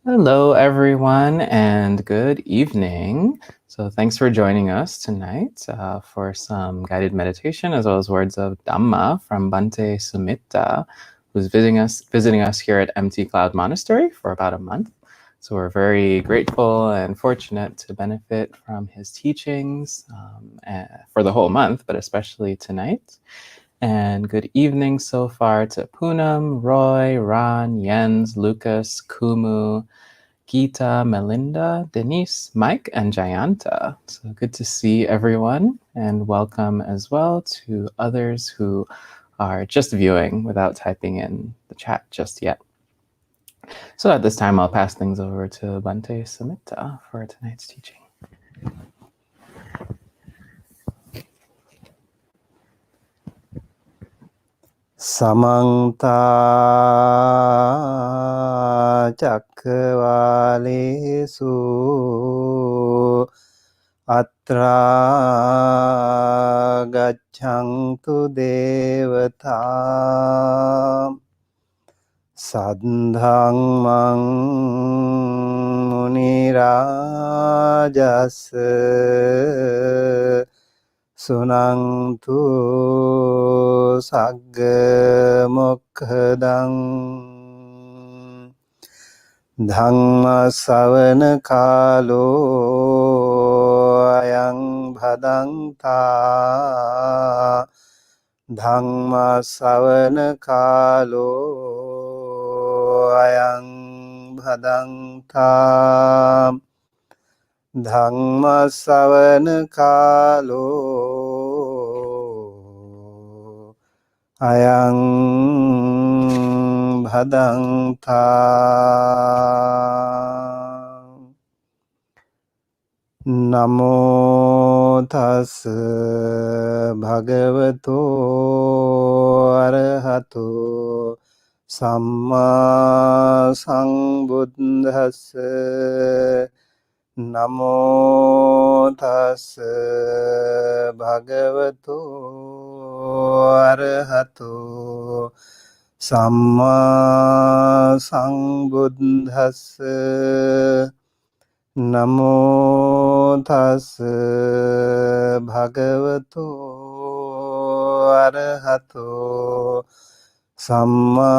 Hello, everyone, and good evening. So thanks for joining us tonight for some guided meditation as well as words of Dhamma from Bhante Sumitta, who's visiting us here at Empty Cloud Monastery for about a month. So we're very grateful and fortunate to benefit from his teachings for the whole month, but especially tonight. And good evening so far to Poonam, Roy, Ron, Jens, Lucas, Kumu, Geeta, Melinda, Denise, Mike, and Jayanta. So good to see everyone, and welcome as well to others who are just viewing without typing in the chat just yet. So at this time, I'll pass things over to Bhante Sumitta for tonight's teaching. Samanta Cakkavalesu Atra Gaccantu Devata Sadhammang Munirajasa Sunantu Sagga Mokkhadan Dhamma Savana Kalo Ayang Bhadanta Dhamma Savana Kalo Ayang Bhadanta Dhamma Savana Kalo Ayang Bhadanta. Namo tassa bhagavato arahato samma sambuddhassa. Namo tassa bhagavato arahato samma sambuddhassa. Namo tassa bhagavato arahato samma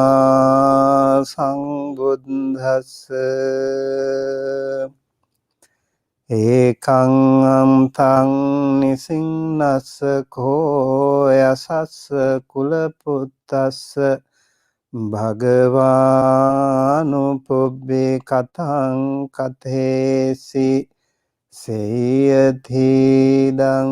sambuddhassa. Ekang amtang nisinnassa ko yasassa kulaputtassa Bhagavānupubbiṁ kathaṁ kathesi seyadhidang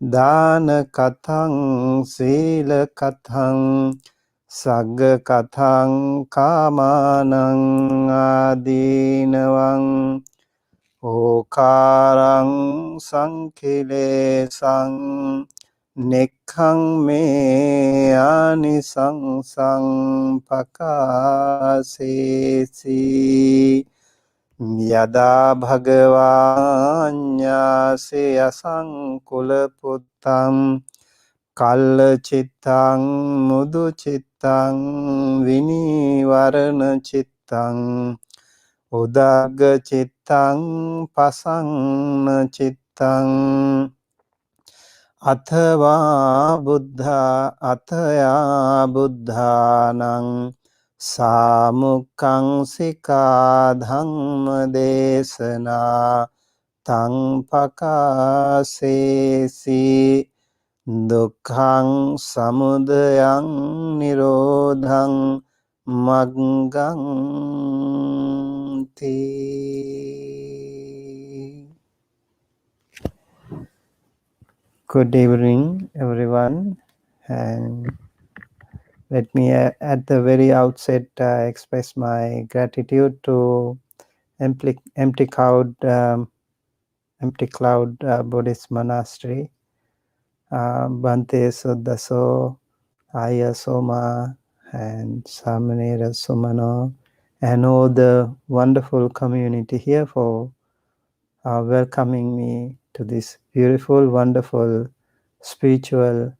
dāna kathaṁ sīla kathaṁ sagga kathaṁ kāmānaṁ ādīnavaṁ okāraṁ saṅkhilēsaṁ Nekkhaṁ me ānisaṁsaṁ pakāsesi yada bhagavāññāse yasaṁ kulaputtam kalla cittaṁ mudu cittaṁ vinivarana cittaṁ udagga cittaṁ pasanna cittaṁ Athavā buddhā athaya buddhānaṁ sāmukkhaṁ sikā dhamma desanā taṁ pakāsesi dukkhaṁ samudaya nirodhaṁ maggaṁ ti. Good evening, everyone, and let me at the very outset express my gratitude to Empty Cloud Buddhist Monastery, Bhante Sudaso, Aya Soma, and Samanera Sumano, and all the wonderful community here for welcoming me to this beautiful, wonderful, spiritual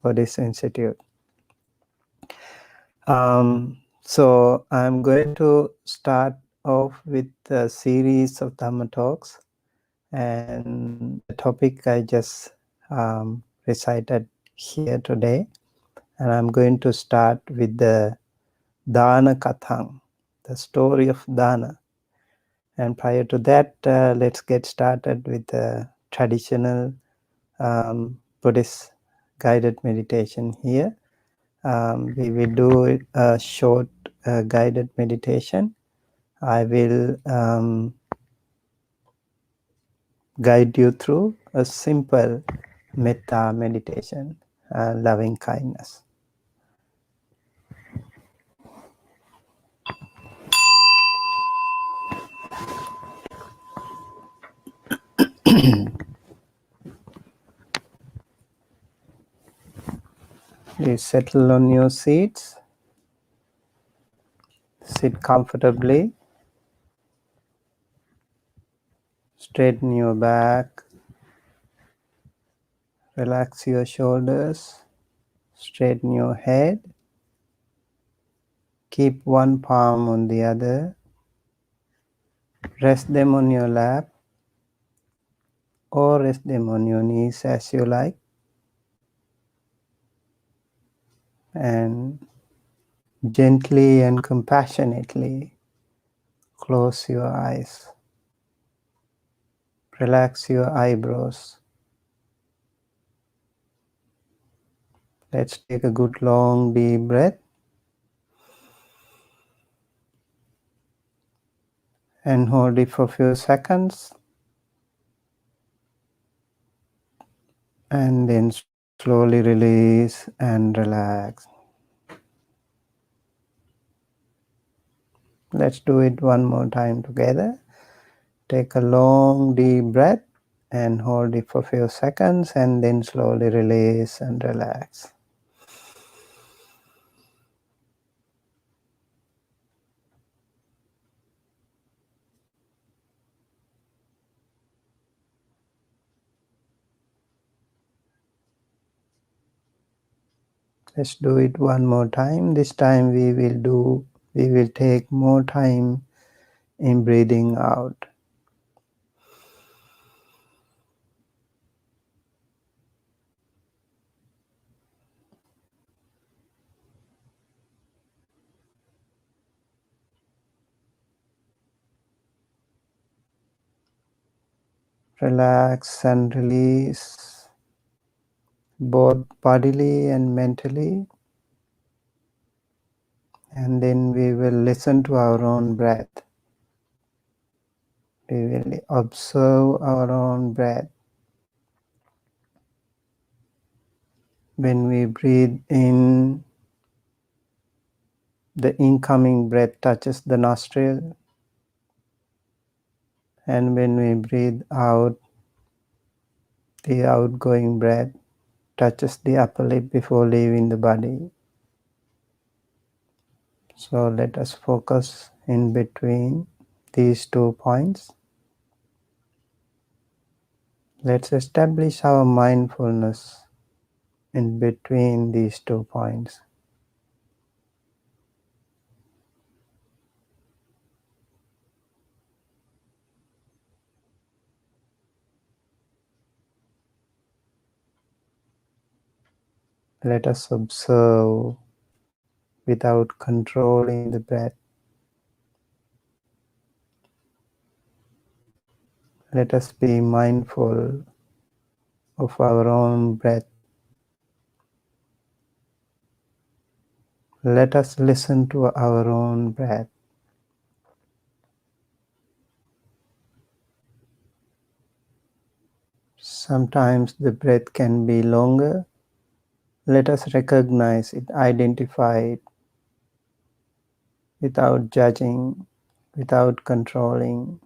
Buddhist Institute. So I'm going to start off with a series of Dhamma talks, and the topic I just recited here today, and I'm going to start with the Dana kathaṁ, the story of Dana. And prior to that, let's get started with the traditional Buddhist guided meditation here. We will do a short guided meditation. I will guide you through a simple metta meditation, loving kindness. Please settle on your seats, sit comfortably, straighten your back, relax your shoulders, straighten your head, keep one palm on the other, rest them on your lap or rest them on your knees as you like, and gently and compassionately close your eyes. Relax your eyebrows. Let's take a good long deep breath and hold it for a few seconds, and then slowly release and relax. Let's do it one more time together. Take a long deep breath and hold it for a few seconds, and then slowly release and relax. Let's do it one more time. This time we will take more time in breathing out. Relax and release both bodily and mentally, and then we will listen to our own breath. We will observe our own breath. When we breathe in, the incoming breath touches the nostril, and when we breathe out, the outgoing breath touches the upper lip before leaving the body. So let us focus in between these 2 points. Let's establish our mindfulness in between these 2 points. Let us observe without controlling the breath. Let us be mindful of our own breath. Let us listen to our own breath. Sometimes the breath can be longer. Let us recognize it, identify it without judging, without controlling.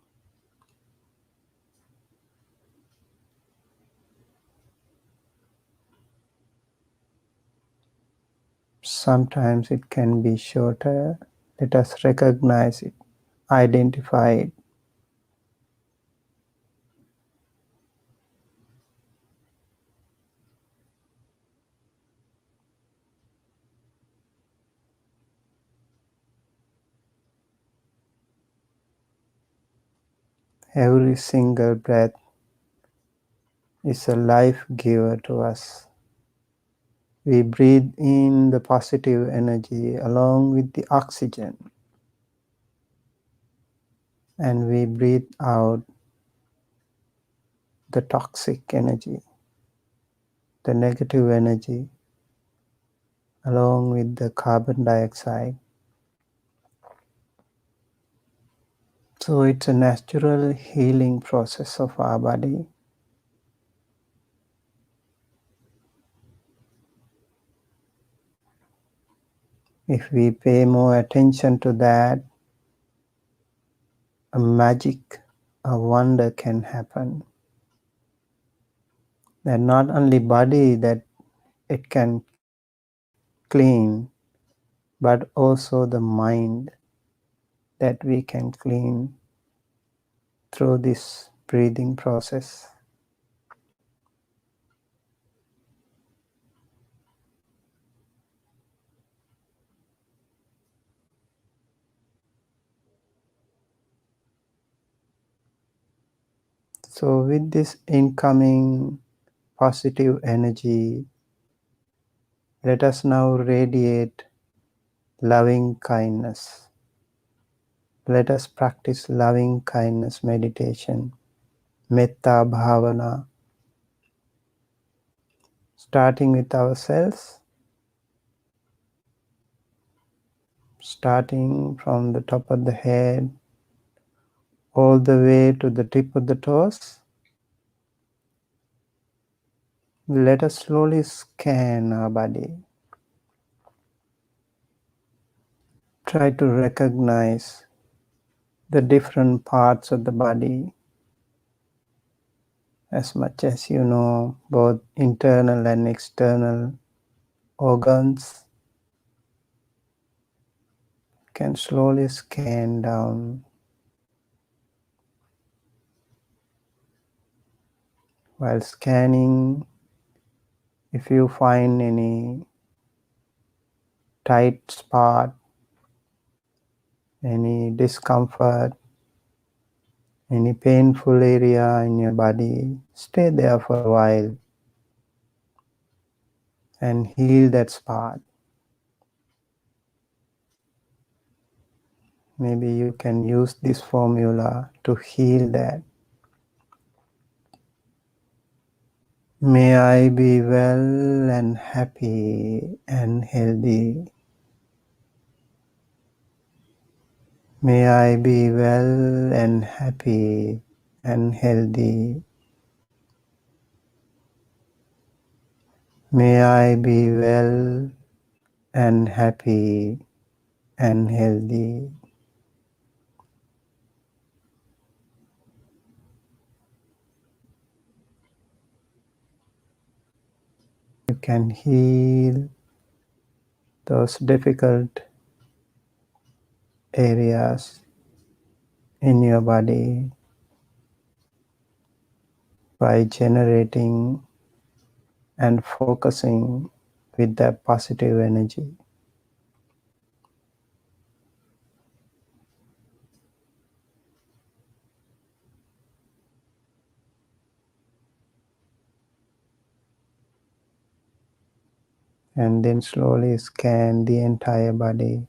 Sometimes it can be shorter. Let us recognize it, identify it. Every single breath is a life giver to us. We breathe in the positive energy along with the oxygen, and we breathe out the toxic energy, the negative energy, along with the carbon dioxide. So it's a natural healing process of our body. If we pay more attention to that, a magic, a wonder can happen. That not only body that it can clean, but also the mind that we can clean through this breathing process. So with this incoming positive energy, let us now radiate loving kindness. Let us practice loving kindness meditation, metta bhavana, starting with ourselves, starting from the top of the head all the way to the tip of the toes. Let us slowly scan our body. Try to recognize the different parts of the body as much as you know, both internal and external organs. Can slowly scan down. While scanning, if you find any tight spot, any discomfort, any painful area in your body, stay there for a while and heal that spot. Maybe you can use this formula to heal that. May I be well and happy and healthy. May I be well and happy and healthy. May I be well and happy and healthy. You can heal those difficult areas in your body by generating and focusing with that positive energy. And then slowly scan the entire body.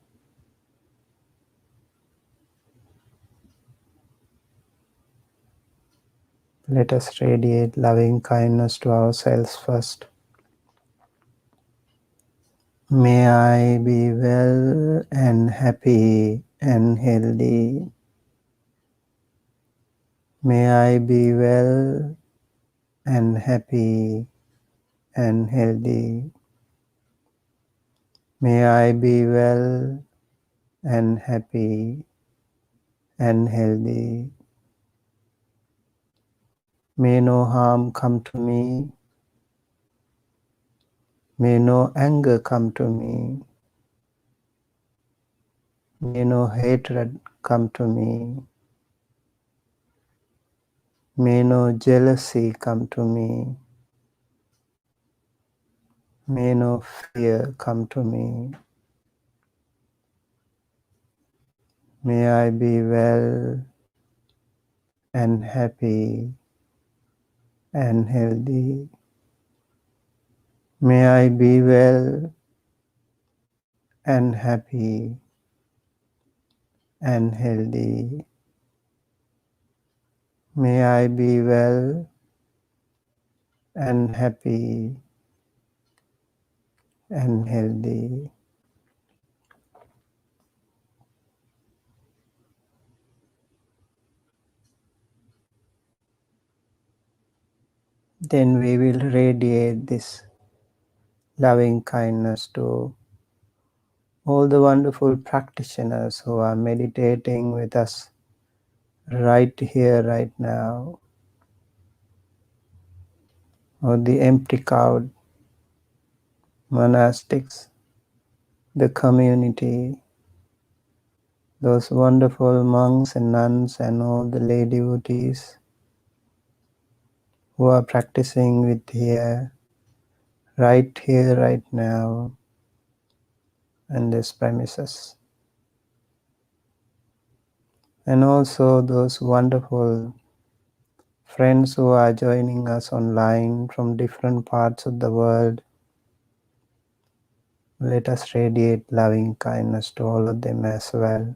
Let us radiate loving kindness to ourselves first. May I be well and happy and healthy. May I be well and happy and healthy. May I be well and happy and healthy. May no harm come to me. May no anger come to me. May no hatred come to me. May no jealousy come to me. May no fear come to me. May I be well and happy and healthy. May I be well and happy and healthy. May I be well and happy and healthy. Then we will radiate this loving kindness to all the wonderful practitioners who are meditating with us right here, right now, or the empty crowd, monastics, the community, those wonderful monks and nuns and all the lay devotees who are practicing with here, right now, in this premises. And also those wonderful friends who are joining us online from different parts of the world. Let us radiate loving kindness to all of them as well.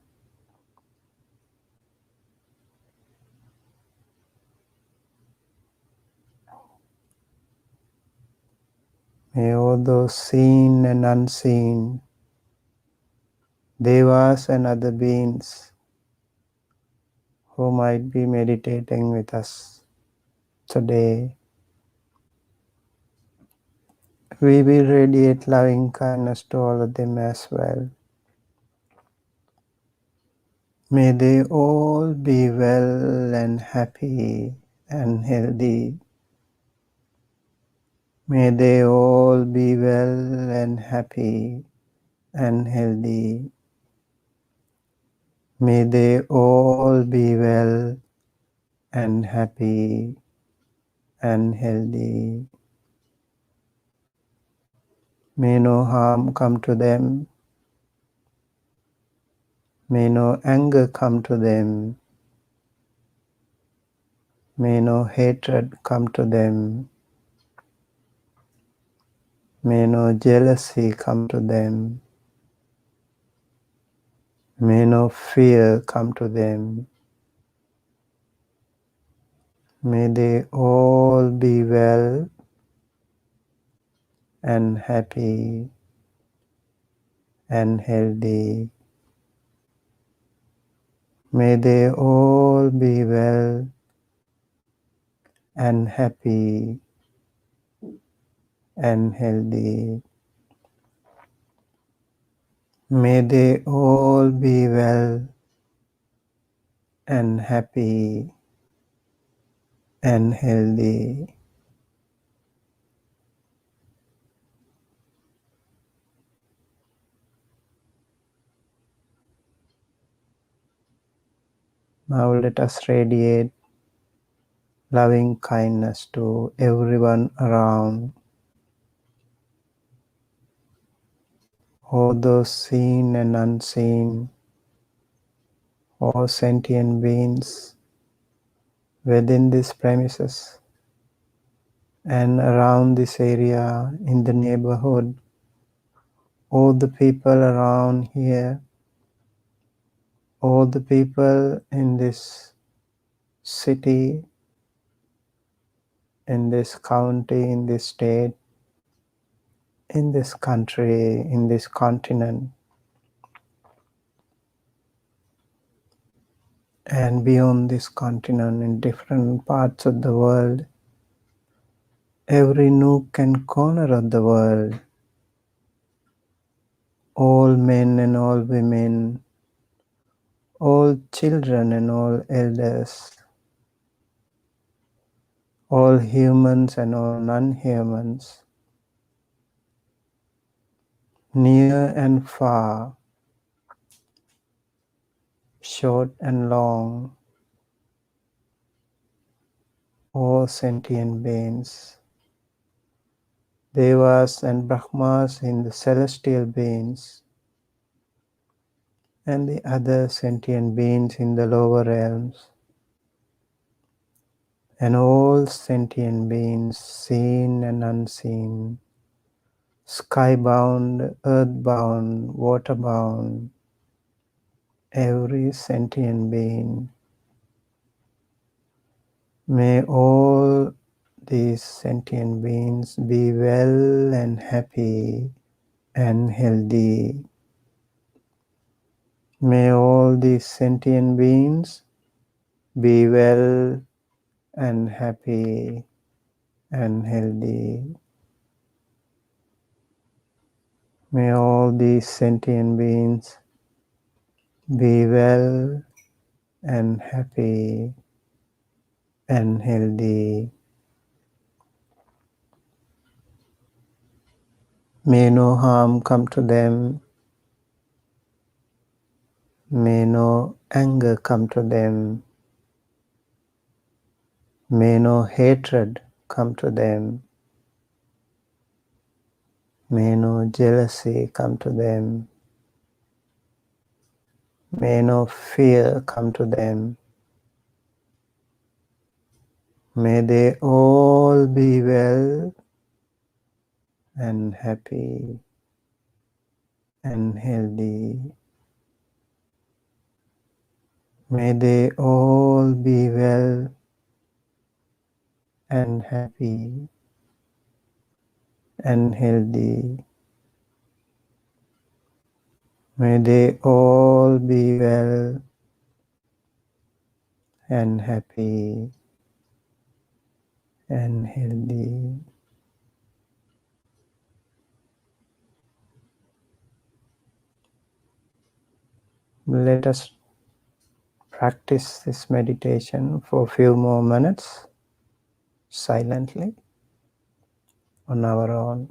May all those seen and unseen, devas and other beings who might be meditating with us today, we will radiate loving kindness to all of them as well. May they all be well and happy and healthy. May they all be well and happy and healthy. May they all be well and happy and healthy. May no harm come to them. May no anger come to them. May no hatred come to them. May no jealousy come to them. May no fear come to them. May they all be well and happy and healthy. May they all be well and happy and healthy. May they all be well and happy and healthy. Now let us radiate loving kindness to everyone around, all those seen and unseen, all sentient beings within this premises and around this area, in the neighborhood, all the people around here, all the people in this city, in this county, in this state, in this country, in this continent, and beyond this continent, in different parts of the world, every nook and corner of the world, all men and all women, all children and all elders, all humans and all non-humans, near and far, short and long, all sentient beings, devas and brahmas in the celestial beings, and the other sentient beings in the lower realms, and all sentient beings, seen and unseen, skybound, earthbound, waterbound, every sentient being. May all these sentient beings be well and happy and healthy. May all these sentient beings be well and happy and healthy. May all these sentient beings be well and happy and healthy. May no harm come to them. May no anger come to them. May no hatred come to them. May no jealousy come to them. May no fear come to them. May they all be well and happy and healthy. May they all be well and happy and healthy. May they all be well and happy and healthy. Let us practice this meditation for a few more minutes silently on our own.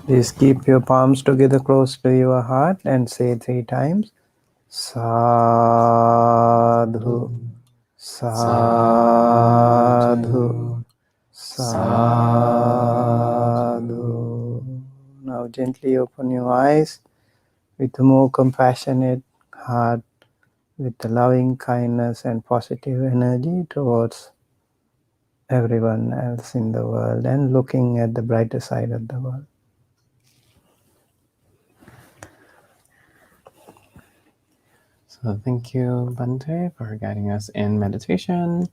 Please keep your palms together close to your heart and say 3 times, Sadhu, Sadhu, Sadhu. Now gently open your eyes with a more compassionate heart, with the loving kindness and positive energy towards everyone else in the world and looking at the brighter side of the world. So thank you, Bhante, for guiding us in meditation,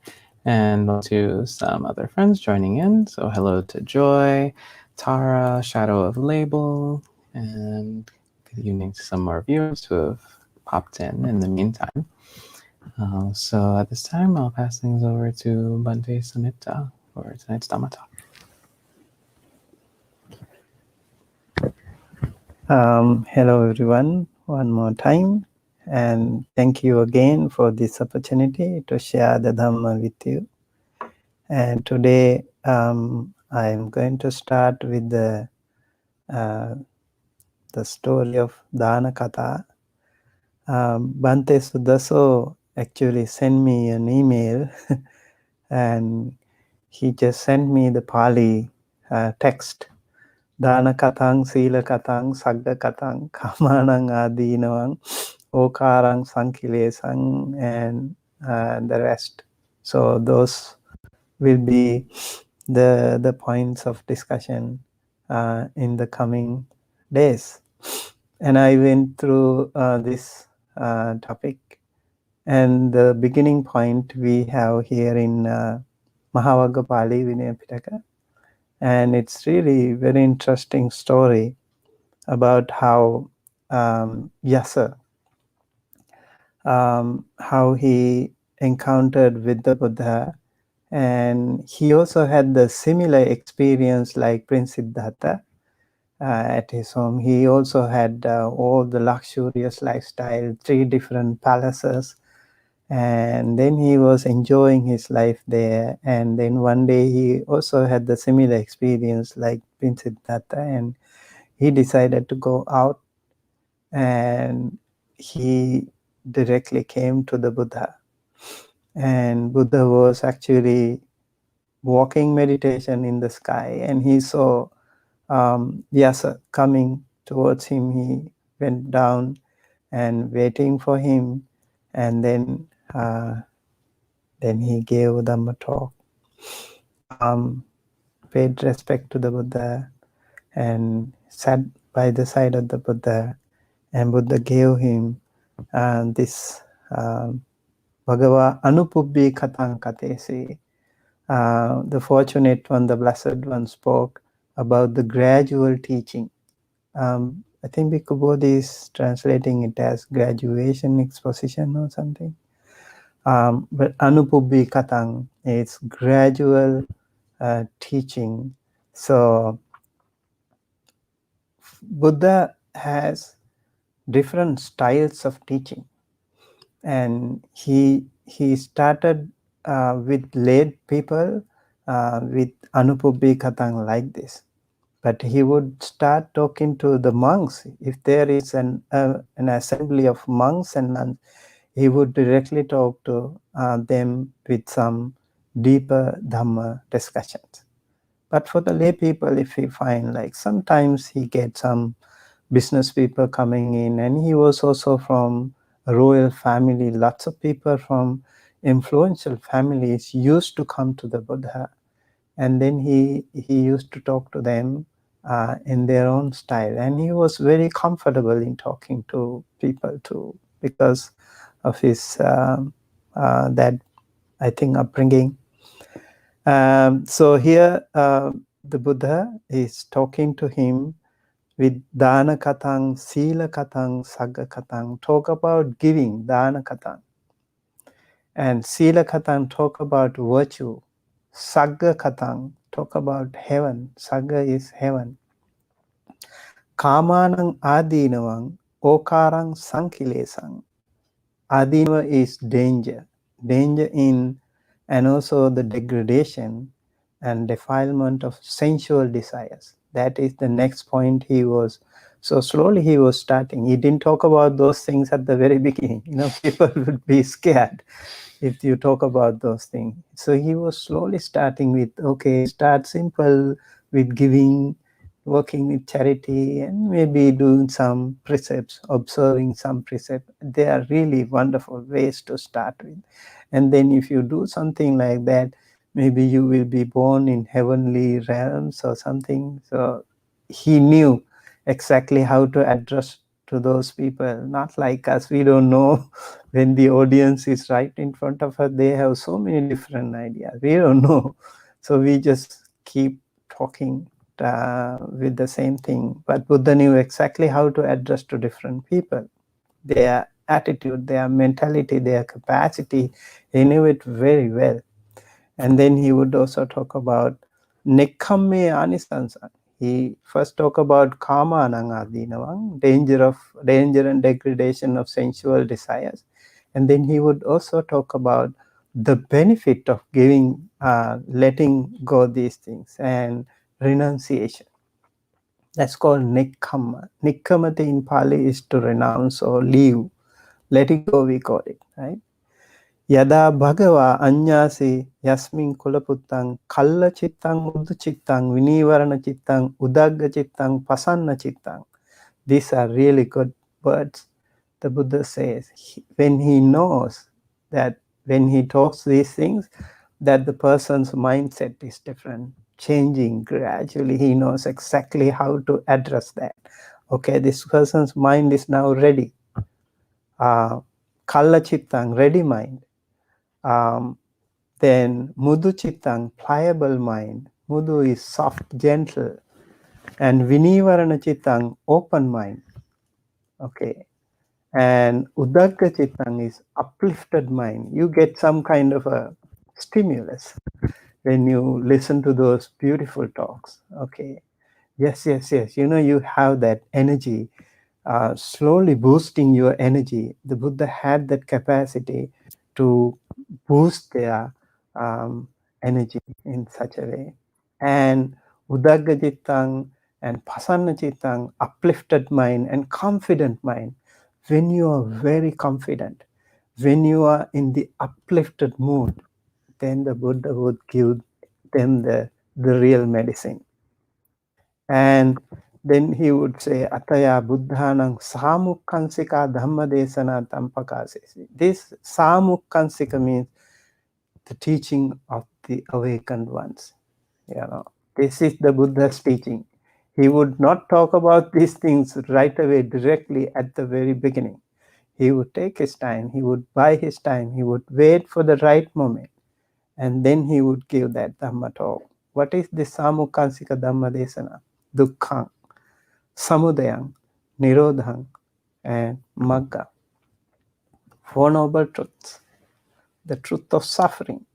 and to some other friends joining in. So hello to Joy, Tara, Shadow of Label, and good evening to some more viewers who have popped in the meantime. So at this time, I'll pass things over to Bhante Sumitta for tonight's Dhamma talk. Hello everyone, one more time, and thank you again for this opportunity to share the Dhamma with you. And today I'm going to start with the story of Dana Katha. Bhante Sudaso actually sent me an email and he just sent me the Pali text. Dana Kathaṁ, Sila Kathaṁ, Sagga Kathaṁ, Kamanang Adinavang, Okarang Sankilesang, and the rest. So those will be the points of discussion in the coming days. And I went through this topic, and the beginning point we have here in Mahavagga Pali Vinaya Pitaka, and it's really very interesting story about how Yasa, how he encountered with the Buddha, and he also had the similar experience like Prince Siddhartha at his home. He also had all the luxurious lifestyle, 3 different palaces, and then he was enjoying his life there. And then one day he also had the similar experience like Prince Siddhartha, and he decided to go out, and he directly came to the Buddha. And Buddha was actually walking meditation in the sky, and he saw Yasa coming towards him. He went down and waiting for him, and then he gave Dhamma talk, paid respect to the Buddha, and sat by the side of the Buddha, and Buddha gave him this Bhagava anupubbiṁ kathaṁ katesi. The fortunate one, the blessed one, spoke about the gradual teaching. I think Bhikkhu Bodhi is translating it as graduation exposition or something. But anupubbiṁ kathaṁ is gradual teaching. So Buddha has different styles of teaching, and he started with lay people with anupubbiṁ kathaṁ like this. But he would start talking to the monks. If there is an assembly of monks and nuns, he would directly talk to them with some deeper Dhamma discussions. But for the lay people, if he find like sometimes he gets some business people coming in, and he was also from a royal family. Lots of people from influential families used to come to the Buddha, and then he used to talk to them in their own style, and he was very comfortable in talking to people too, because of his that, I think, upbringing. So here the Buddha is talking to him with Dana Kathaṁ, Sila Kathaṁ, Sagga Kathaṁ. Talk about giving, Dana Kathaṁ. And Sila Kathaṁ talk about virtue. Sagga Kathaṁ talk about heaven. Sagga is heaven. Kamanang Adinavang, Okarang Sankilesang. Adinava is danger. Danger in, and also the degradation and defilement of sensual desires. That is the next point he was. So slowly he was starting. He didn't talk about those things at the very beginning. People would be scared if you talk about those things. So he was slowly starting with, okay, start simple with giving, working with charity and maybe doing some precepts, observing some precepts. They are really wonderful ways to start with. And then if you do something like that, maybe you will be born in heavenly realms or something. So he knew exactly how to address to those people, not like us. We don't know when the audience is right in front of us. They have so many different ideas. We don't know. So we just keep talking with the same thing. But Buddha knew exactly how to address to different people. Their attitude, their mentality, their capacity, he knew it very well. And then he would also talk about nekkamme anisansa. He first talked about karma anangadinavang, danger and degradation of sensual desires. And then he would also talk about the benefit of giving, letting go these things and renunciation. That's called nekkhamma. Nekkammate in Pali is to renounce or leave. Letting go, we call it, right? Yada bhagava anyasi yasmin kulaputtang kalla chittang muddu chittang vinivarana chittang udagga chittang pasanna chittang. These are really good words. The Buddha says when he knows that when he talks these things, that the person's mindset is different, changing gradually. He knows exactly how to address that. Okay, this person's mind is now ready. Kalla chittang, ready mind. Then Mudu Chittang, pliable mind. Mudu is soft, gentle. And Vinivarana Chittang, open mind. Okay. And Udagga Chittang is uplifted mind. You get some kind of a stimulus when you listen to those beautiful talks. Okay. Yes. You have that energy, slowly boosting your energy. The Buddha had that capacity to boost their energy in such a way. And Udagga Chittang and Pasanna Chittang, uplifted mind and confident mind. When you are very confident, when you are in the uplifted mood, then the Buddha would give them the real medicine. And then he would say, Ataya Buddhanang Samukkansika Dhamma Desana Tampakasesi. This Samukkansika means the teaching of the awakened ones. This is the Buddha's teaching. He would not talk about these things right away, directly at the very beginning. He would take his time, he would buy his time, he would wait for the right moment, and then he would give that Dhamma talk. What is this Samukkansika Dhamma Desana? Dukkhang, Samudayang, Nirodhang, and Magga. Four noble truths. The truth of suffering.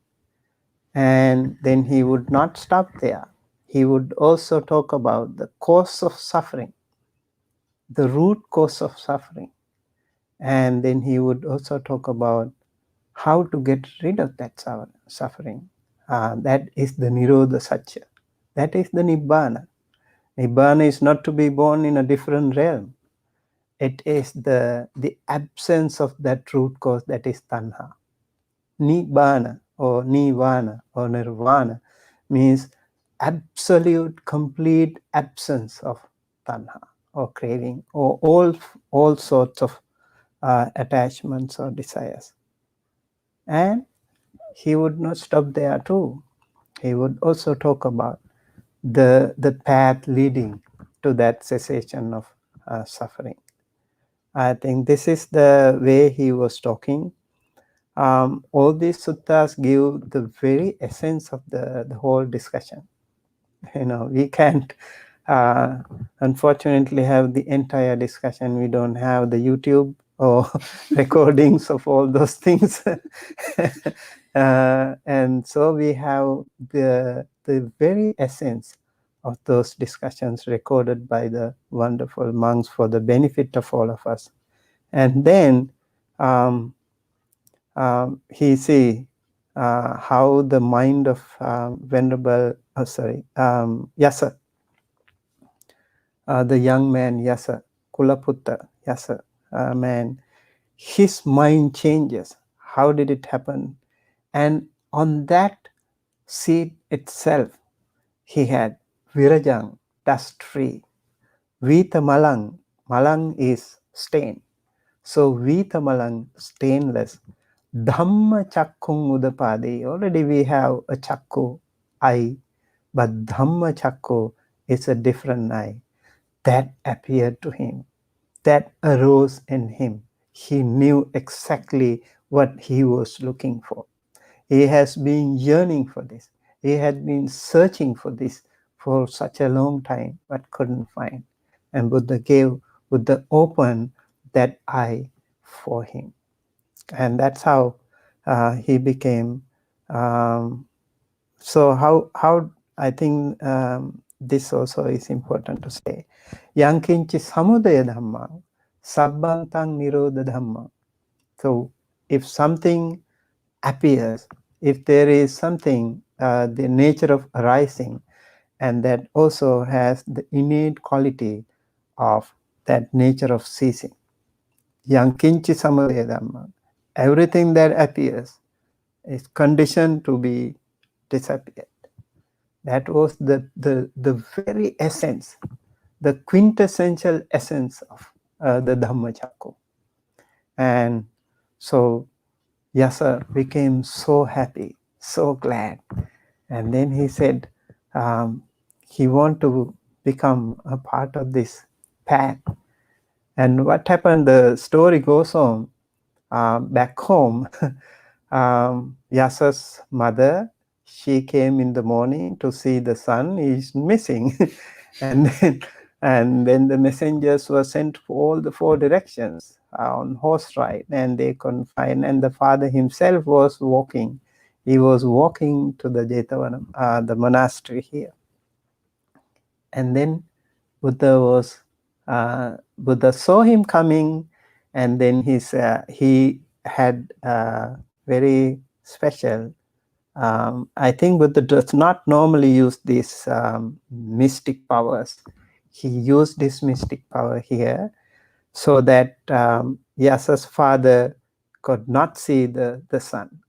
And then he would not stop there. He would also talk about the cause of suffering, the root cause of suffering. And then he would also talk about how to get rid of that suffering. That is the Nirodha Satya. That is the Nibbana. Nibbana is not to be born in a different realm. It is the absence of that root cause, that is tanha. Nibbana or nirvana or nirvana means absolute, complete absence of tanha or craving or all sorts of attachments or desires. And he would not stop there too. He would also talk about the path leading to that cessation of suffering. I think this is the way he was talking. All these suttas give the very essence of the whole discussion. We can't unfortunately have the entire discussion. We don't have the YouTube or recordings of all those things. And so we have the very essence of those discussions recorded by the wonderful monks for the benefit of all of us. And then he see how the mind of Venerable, Yasa, the young man Yasa, Kulaputta Yasa man, his mind changes. How did it happen? And on that seat itself, he had Virajang, dust-free. Vita malang. Malang is stain. So Vita malang, stainless. Dhamma chakkung udapadi. Already we have a chakku, eye, but Dhamma chakku is a different eye that appeared to him, that arose in him. He knew exactly what he was looking for. He has been yearning for this. He had been searching for this for such a long time, but couldn't find. And Buddha opened that eye for him. And that's how he became. So how I think this also is important to say. Yankinchi samudaya dhamma, sabbantang nirodha dhamma. So if something appears, if there is something, the nature of arising, and that also has the innate quality of that nature of ceasing. Yankinchi samudaya dhamma. Everything that appears is conditioned to be disappeared. That was the very essence, the quintessential essence of the Dhamma Chakku. And so Yasa became so happy, so glad. And then he said he wanted to become a part of this path. And what happened, the story goes on back home. Yasa's mother, she came in the morning to see the son is missing. and then the messengers were sent for all the 4 directions on horse ride, and they couldn't find. And the father himself was walking. He was walking to the Jetavana, the monastery here. And then Buddha saw him coming, and then he had very special. I think Buddha does not normally use these mystic powers. He used this mystic power here so that Yasa's father could not see the son.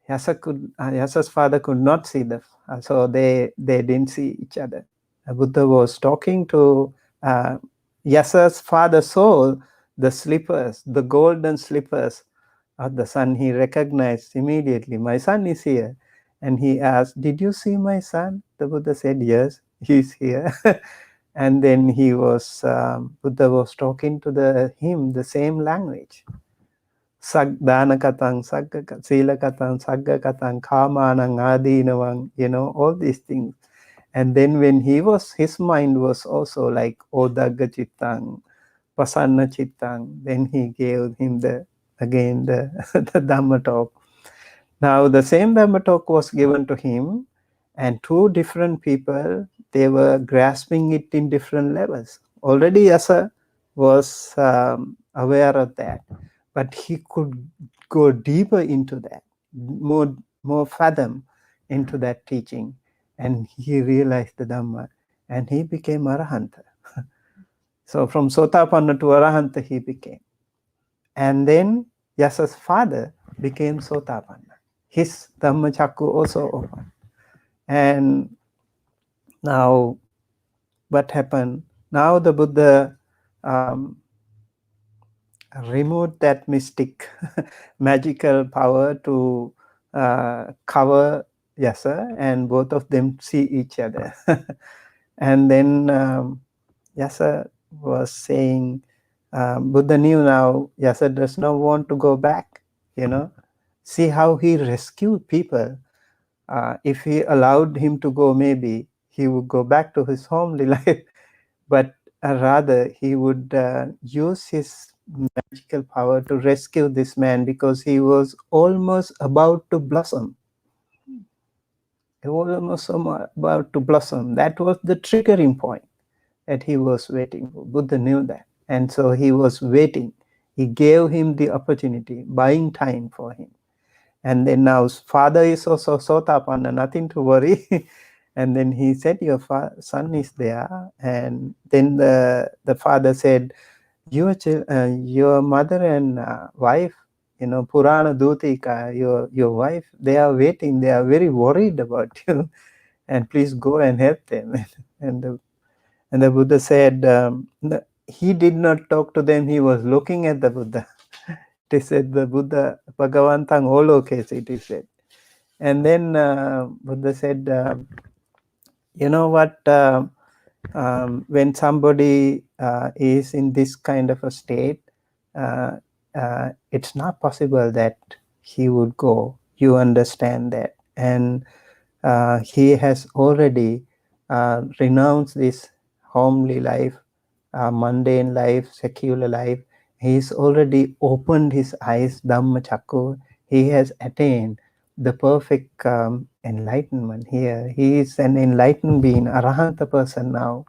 Yasa's father could not see so they didn't see each other. Buddha was talking to Yasa's father, saw the slippers, the golden slippers of the son. He recognized immediately, my son is here. And he asked, did you see my son? The Buddha said, yes, he's here. And then Buddha was talking to him the same language. Dana kathaṁ, sila kathaṁ, sagga kathaṁ, kāmānaṁ, ādīnavaṁ, all these things. And then when his mind was also like odagga cittaṁ, pasanna cittaṁ, then he gave him the Dhamma talk. Now the same Dhamma talk was given to him, and 2 different people, they were grasping it in different levels. Already Yasa was aware of that, but he could go deeper into that, more fathom into that teaching, and he realized the Dhamma, and he became Arahanta. So from Sotapanna to Arahanta he became. And then Yasa's father became Sotapanna. His Dhamma Chakku also opened. And now what happened? Now the Buddha removed that mystic magical power to cover Yasa, and both of them see each other. And then Yasa was saying, Buddha knew now Yasa does not want to go back, See how he rescued people. If he allowed him to go, maybe he would go back to his homely life, but rather he would use his magical power to rescue this man, because he was almost about to blossom. He was almost about to blossom. That was the triggering point that he was waiting for. Buddha knew that. And so he was waiting. He gave him the opportunity, buying time for him. And then now father is also Sotapanna, nothing to worry. And then he said, your son is there. And then the father said, your mother and wife, Purana Dutika, your wife, they are waiting. They are very worried about you. and please go and help them. And the Buddha said, he did not talk to them, he was looking at the Buddha. It is said the Buddha, Bhagavantang Olokes, it is said. And then Buddha said, you know what, when somebody is in this kind of a state, it's not possible that he would go. You understand that. And he has already renounced this homely life, mundane life, secular life. He's already opened his eyes, Dhamma Chakku. He has attained the perfect enlightenment here. He is an enlightened being, Arahanta person now.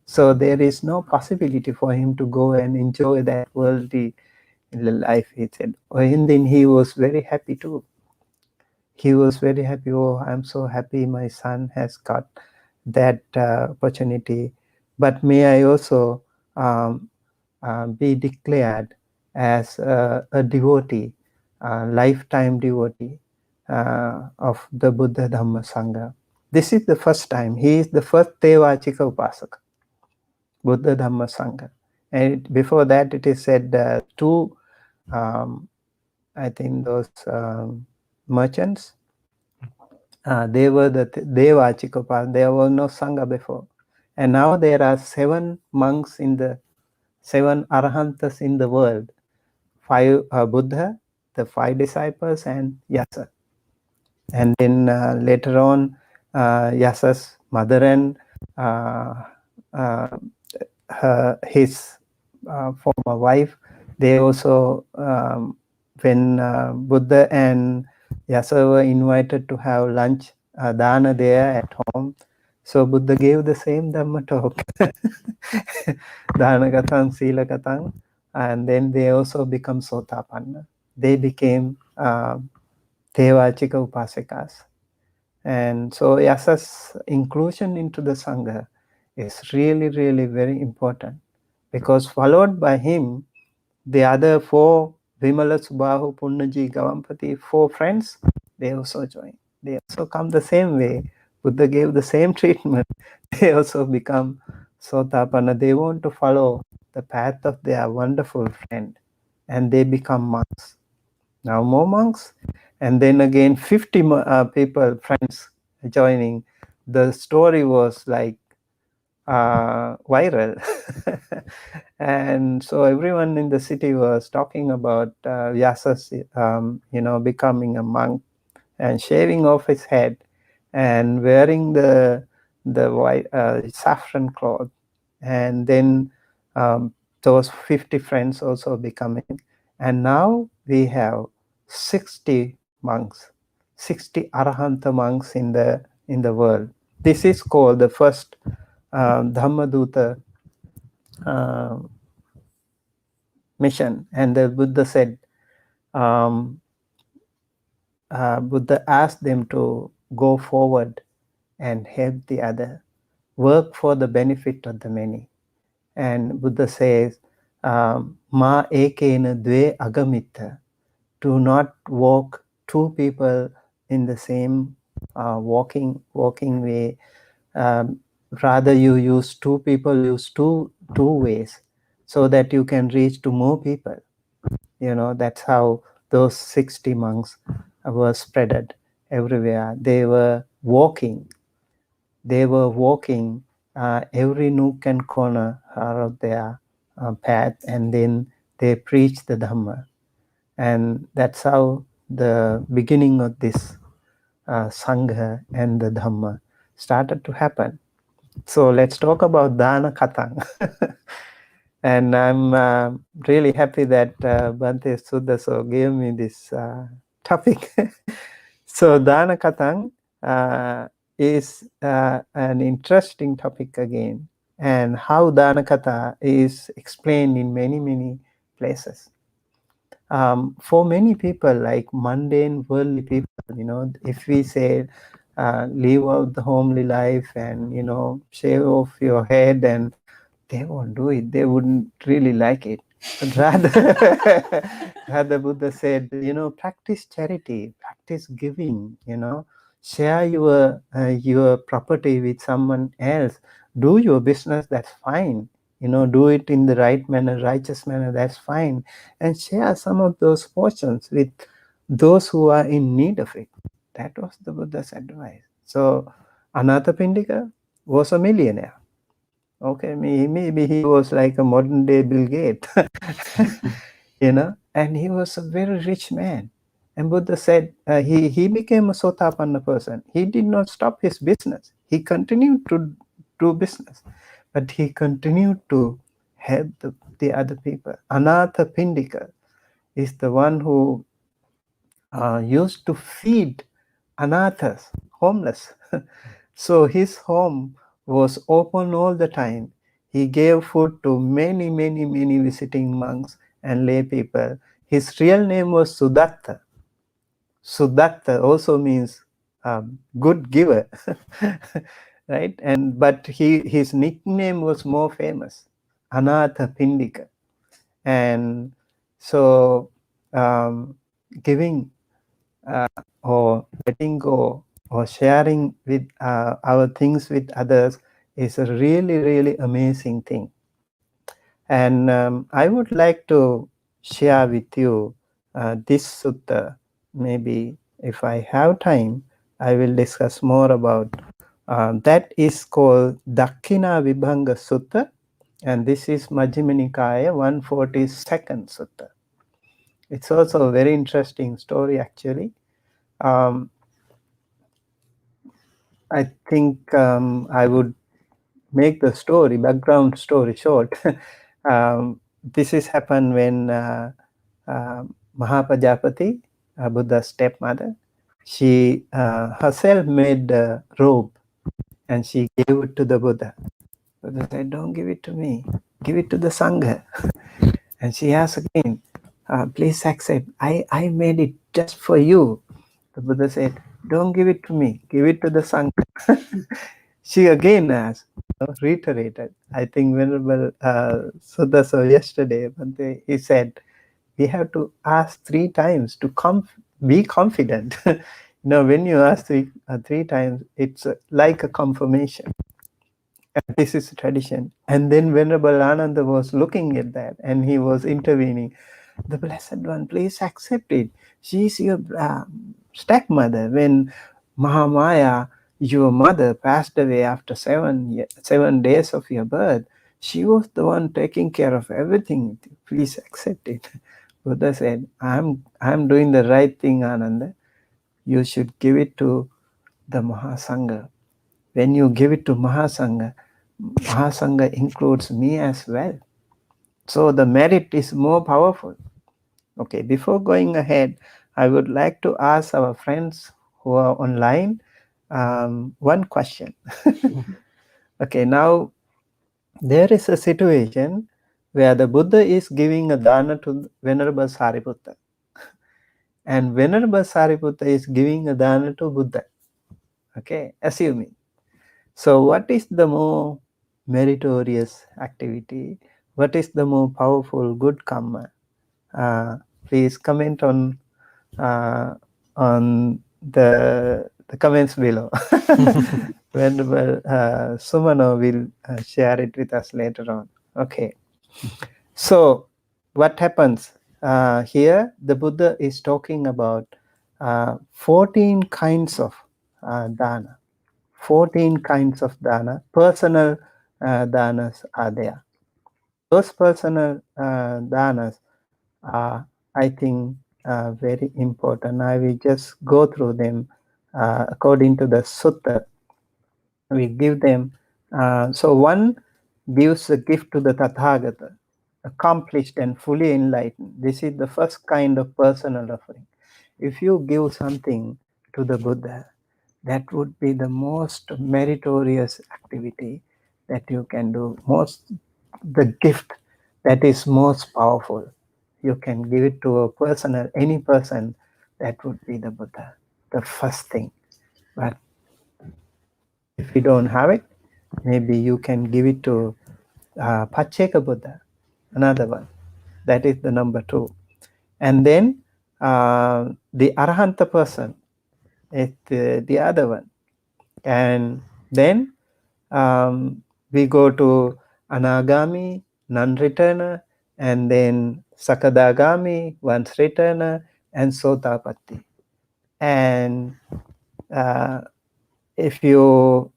So there is no possibility for him to go and enjoy that worldly life, he said. And then he was very happy too. He was very happy. Oh, I'm so happy my son has got that opportunity. But may I also be declared as a devotee, lifetime devotee of the Buddha Dhamma Sangha. This is the first time. He is the first Tevachika Upasaka, Buddha Dhamma Sangha. And before that it is said two, I think those merchants, they were the Devachika Upasaka. There was no Sangha before. And now there are 7 monks in the 7 Arahantas in the world. 5 Buddha, the 5 disciples, and Yasa. And then later on, Yasa's mother and his former wife, they also, when Buddha and Yasa were invited to have lunch, dana there at home, so Buddha gave the same Dhamma talk, dana kathaṁ, sila kathaṁ, and then they also become Sotapanna. They became Tevachika Upasakas. And so Yasa's inclusion into the Sangha is really, really very important, because followed by him, the other 4, Vimala, Subahu, Punnaji, Gavampati, 4 friends, they also join. They also come the same way. Buddha gave the same treatment. They also become Sotapanna. They want to follow the path of their wonderful friend, and they become monks. Now more monks, and then again 50 people, friends joining. The story was like viral. And so everyone in the city was talking about Vyasa's becoming a monk and shaving off his head and wearing the white saffron cloth, and then those 50 friends also becoming. And now we have 60 monks, 60 Arahanta monks in the world. This is called the first Dhammaduta mission. And the Buddha said, Buddha asked them to go forward and help the other, work for the benefit of the many. And Buddha says, Ma ekena dve agamitta, do not walk 2 people in the same walking way. Rather you use 2 people, use two ways, so that you can reach to more people. That's how those 60 monks were spreaded everywhere. They were walking every nook and corner of their path, and then they preached the Dhamma. And that's how the beginning of this Sangha and the Dhamma started to happen. So let's talk about Dana Kathaṁ. And I'm really happy that Bhante Sudaso gave me this topic. So Dana Kathaṁ is an interesting topic again, and how Dana Katha is explained in many, many places. For many people, like mundane, worldly people, if we say, live out the homely life and, shave off your head, and they won't do it. They wouldn't really like it. But rather Buddha said, practice charity, practice giving, share your property with someone else, do your business, that's fine. Do it in the right manner, righteous manner, that's fine. And share some of those portions with those who are in need of it. That was the Buddha's advice. So Anathapindika was a millionaire. Okay, maybe he was like a modern day Bill Gates, and he was a very rich man. And Buddha said he became a Sotapanna person. He did not stop his business. He continued to do business, but he continued to help the other people. Anathapindika is the one who used to feed anathas, homeless. So his home was open all the time. He gave food to many, many, many visiting monks and lay people. His real name was Sudatta. Sudatta also means good giver, right? But his nickname was more famous, Anatha Pindika. And so giving or letting go or sharing with our things with others is a really, really amazing thing. And I would like to share with you this sutta. Maybe if I have time, I will discuss more about that. Is called Dakkina Vibhanga Sutta, and this is Majjhima Nikaya 142nd Sutta. It's also a very interesting story, actually. I think I would make the background story short. This is happened when Mahapajapati, Buddha's stepmother, she herself made a robe and she gave it to the Buddha. Buddha said, "Don't give it to me, give it to the Sangha." And she asked again, "Please accept, I made it just for you." The Buddha said, "Don't give it to me, give it to the Sangha." She again asked, reiterated. I think Venerable Sudha saw yesterday, Bhante, he said, we have to ask 3 times to be confident. When you ask 3 times, it's like a confirmation. And this is a tradition. And then Venerable Ananda was looking at that and he was intervening. The Blessed One, please accept it. She is your stepmother. When Mahamaya, your mother, passed away after 7 days of your birth, she was the one taking care of everything. Please accept it. Buddha said, I'm doing the right thing, Ananda. You should give it to the Mahasangha. When you give it to Mahasangha, Mahasangha includes me as well. So the merit is more powerful. Okay, before going ahead, I would like to ask our friends who are online one question. Okay, now there is a situation where the Buddha is giving a dana to Venerable Sariputta. And Venerable Sariputta is giving a dana to Buddha. Okay, assuming. So what is the more meritorious activity? What is the more powerful good karma? Please comment on the comments below. Venerable Sumano will share it with us later on. Okay. So what happens here? The Buddha is talking about 14 kinds of dana. 14 kinds of dana. Personal danas are there. Those personal danas are, I think, very important. I will just go through them according to the sutta. We give them. So one gives a gift to the Tathagata, accomplished and fully enlightened. This is the first kind of personal offering. If you give something to the Buddha, that would be the most meritorious activity that you can do. The gift that is most powerful. You can give it to a person, any person, that would be the Buddha, the first thing. But if you don't have it, maybe you can give it to Pacheka Buddha, another one. That is the number 2. And then the Arahanta person, is the other one. And then we go to anagami, non-returner, and then sakadagami, once returner, and sotapatti. And if you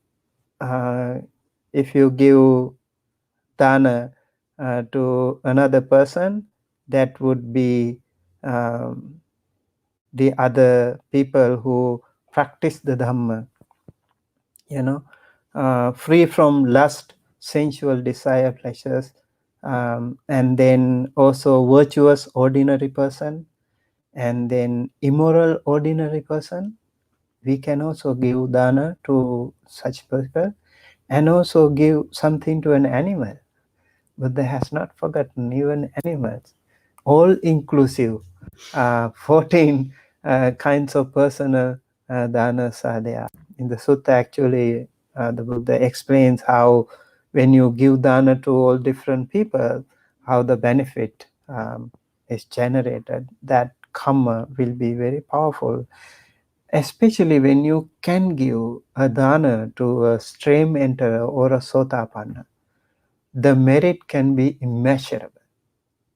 give dana to another person, that would be the other people who practice the Dhamma, free from lust, sensual desire, pleasures, and then also virtuous ordinary person, and then immoral ordinary person. We can also give dana to such people, and also give something to an animal. Buddha has not forgotten even animals. All inclusive, 14 kinds of personal danas are there. In the sutta, actually, the Buddha explains how when you give dana to all different people, how the benefit is generated. That karma will be very powerful, especially when you can give a dana to a stream enterer or a sotapanna. The merit can be immeasurable,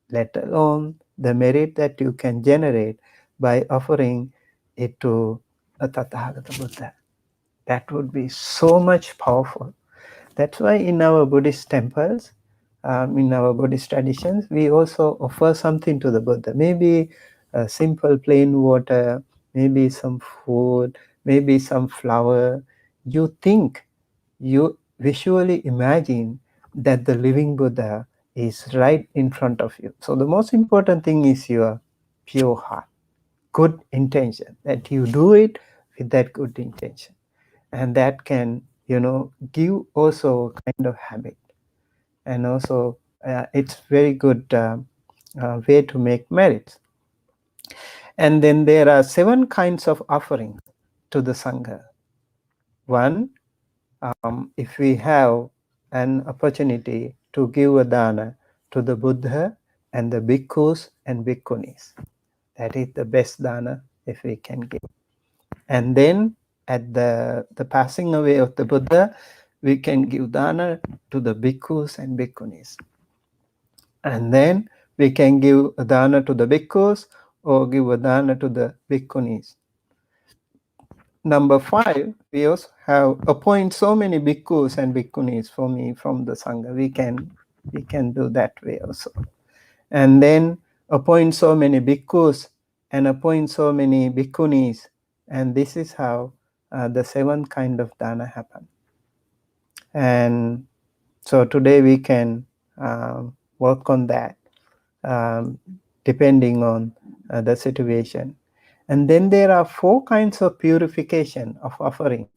let alone the merit that you can generate by offering it to a Tathagata Buddha. That would be so much powerful. That's why in our Buddhist temples, in our Buddhist traditions, we also offer something to the Buddha. Maybe a simple plain water, maybe some food, maybe some flower. You think, you visually imagine that the living Buddha is right in front of you. So the most important thing is your pure heart, good intention, that you do it with that good intention. And that can, give also kind of habit. And also it's very good way to make merits. And then there are 7 kinds of offerings to the Sangha. One, if we have an opportunity to give a dana to the Buddha and the bhikkhus and bhikkhunis, that is the best dana if we can give. And then at the passing away of the Buddha, we can give dana to the bhikkhus and bhikkhunis. And then we can give a dana to the bhikkhus or give a dana to the bhikkhunis. Number 5, we also have appoint so many bhikkhus and bhikkhunis for me from the Sangha. We can do that way also. And then appoint so many bhikkhus and appoint so many bhikkhunis. And this is how the 7th kind of dana happen. And so today we can work on that depending on the situation. And then there are 4 kinds of purification of offering.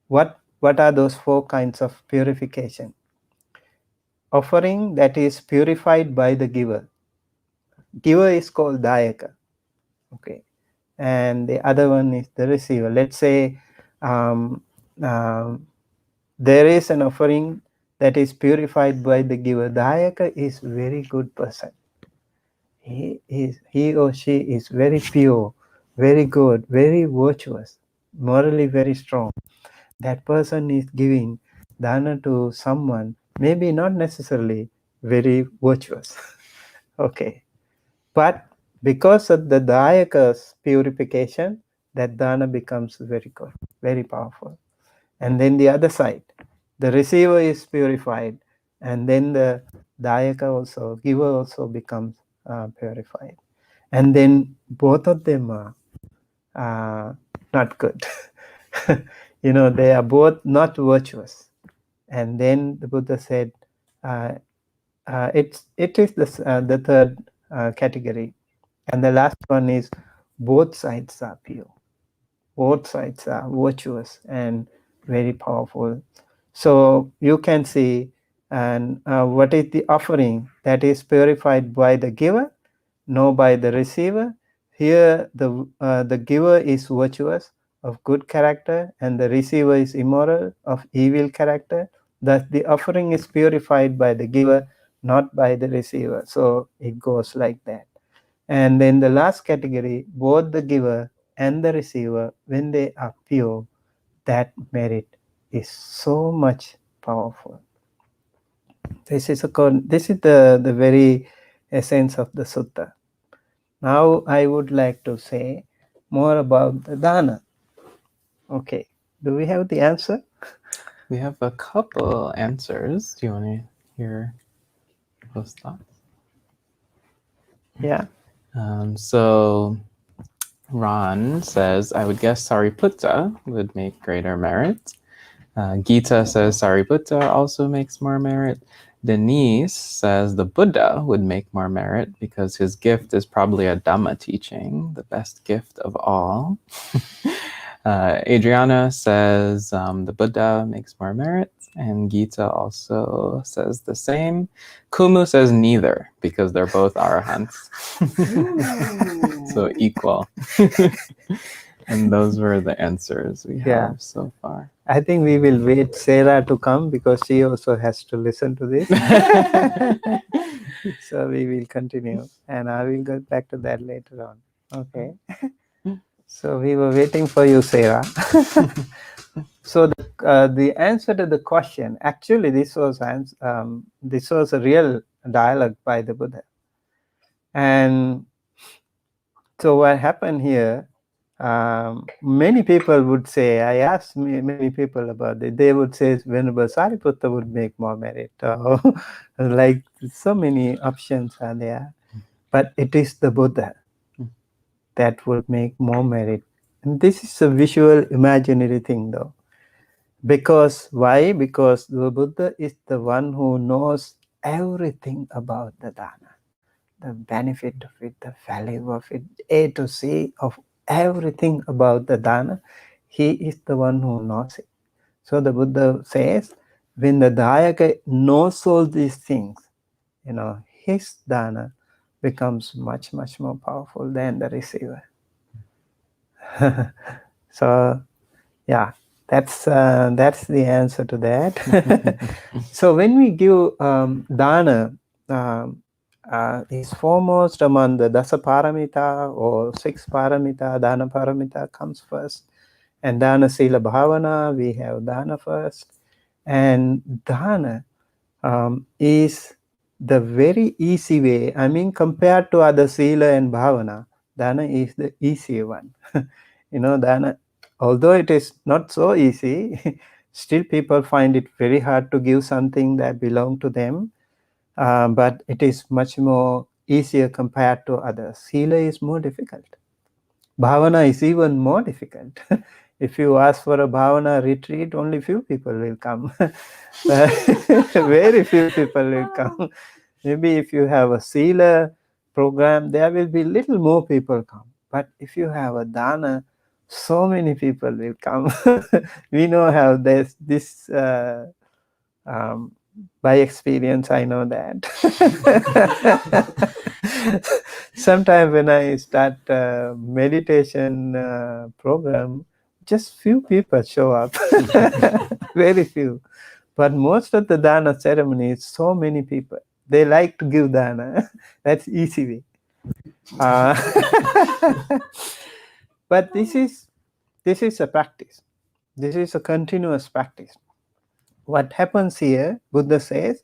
What are those 4 kinds of purification? Offering that is purified by the giver. Giver is called dayaka. Okay. And the other one is the receiver. Let's say there is an offering that is purified by the giver. Dayaka is very good person. He or she is very pure, very good, very virtuous, morally very strong. That person is giving dana to someone, maybe not necessarily very virtuous. Okay. But because of the dayaka's purification, that dana becomes very good, very powerful. And then the other side, the receiver is purified, and then the dayaka also, giver also becomes purified. And then both of them are not good. They are both not virtuous. And then the Buddha said, it is the third category. And the last one is both sides are pure. Both sides are virtuous and very powerful. So you can see, and what is the offering that is purified by the giver, no by the receiver. Here the giver is virtuous, of good character, and the receiver is immoral, of evil character. Thus the offering is purified by the giver, not by the receiver. So it goes like that. And then the last category, both the giver and the receiver, when they are pure, that merit is so much powerful. This is the very essence of the sutta. Now I would like to say more about the dana. Okay, do we have the answer? We have a couple answers. Do you want to hear those thoughts? Yeah. So Ron says, I would guess Sariputta would make greater merit. Gita says Sariputta also makes more merit. Denise says the Buddha would make more merit because his gift is probably a Dhamma teaching, the best gift of all. Adriana says the Buddha makes more merit, and Gita also says the same. Kumu says neither because they're both arahants. So equal. And those were the answers we have so far. I think we will wait Sarah to come because she also has to listen to this. So we will continue, and I will get back to that later on. Okay. So we were waiting for you, Sarah. So the answer to the question, actually, this was a real dialogue by the Buddha. And so what happened here? Many people would say, I asked many people about it, they would say Venerable Sariputta would make more merit. Like so many options are there. But it is the Buddha that would make more merit. And this is a visual imaginary thing though. Because why? Because the Buddha is the one who knows everything about the dana, the benefit of it, the value of it, A to Z of everything about the dana. He is the one who knows it. So the Buddha says, when the dayaka knows all these things, his dana becomes much, much more powerful than the receiver. So, yeah, that's the answer to that. So when we give dana, is foremost among the dasa paramita or 6 paramita. Dana paramita comes first, and dana sila bhavana, we have dana first, and dana is the very easy way. I mean, compared to other sila and bhavana, dana is the easy one. Dana, although it is not so easy, still people find it very hard to give something that belongs to them. But it is much more easier compared to others. Sila is more difficult. Bhavana is even more difficult. If you ask for a bhavana retreat, only few people will come. Very few people will come. Maybe if you have a sila program, there will be little more people come. But if you have a dana, so many people will come. We know how this by experience, I know that. Sometimes when I start meditation program, just few people show up. Very few. But most of the dana ceremonies, so many people. They like to give dana. That's easy way. But this is a practice. This is a continuous practice. What happens here, Buddha says,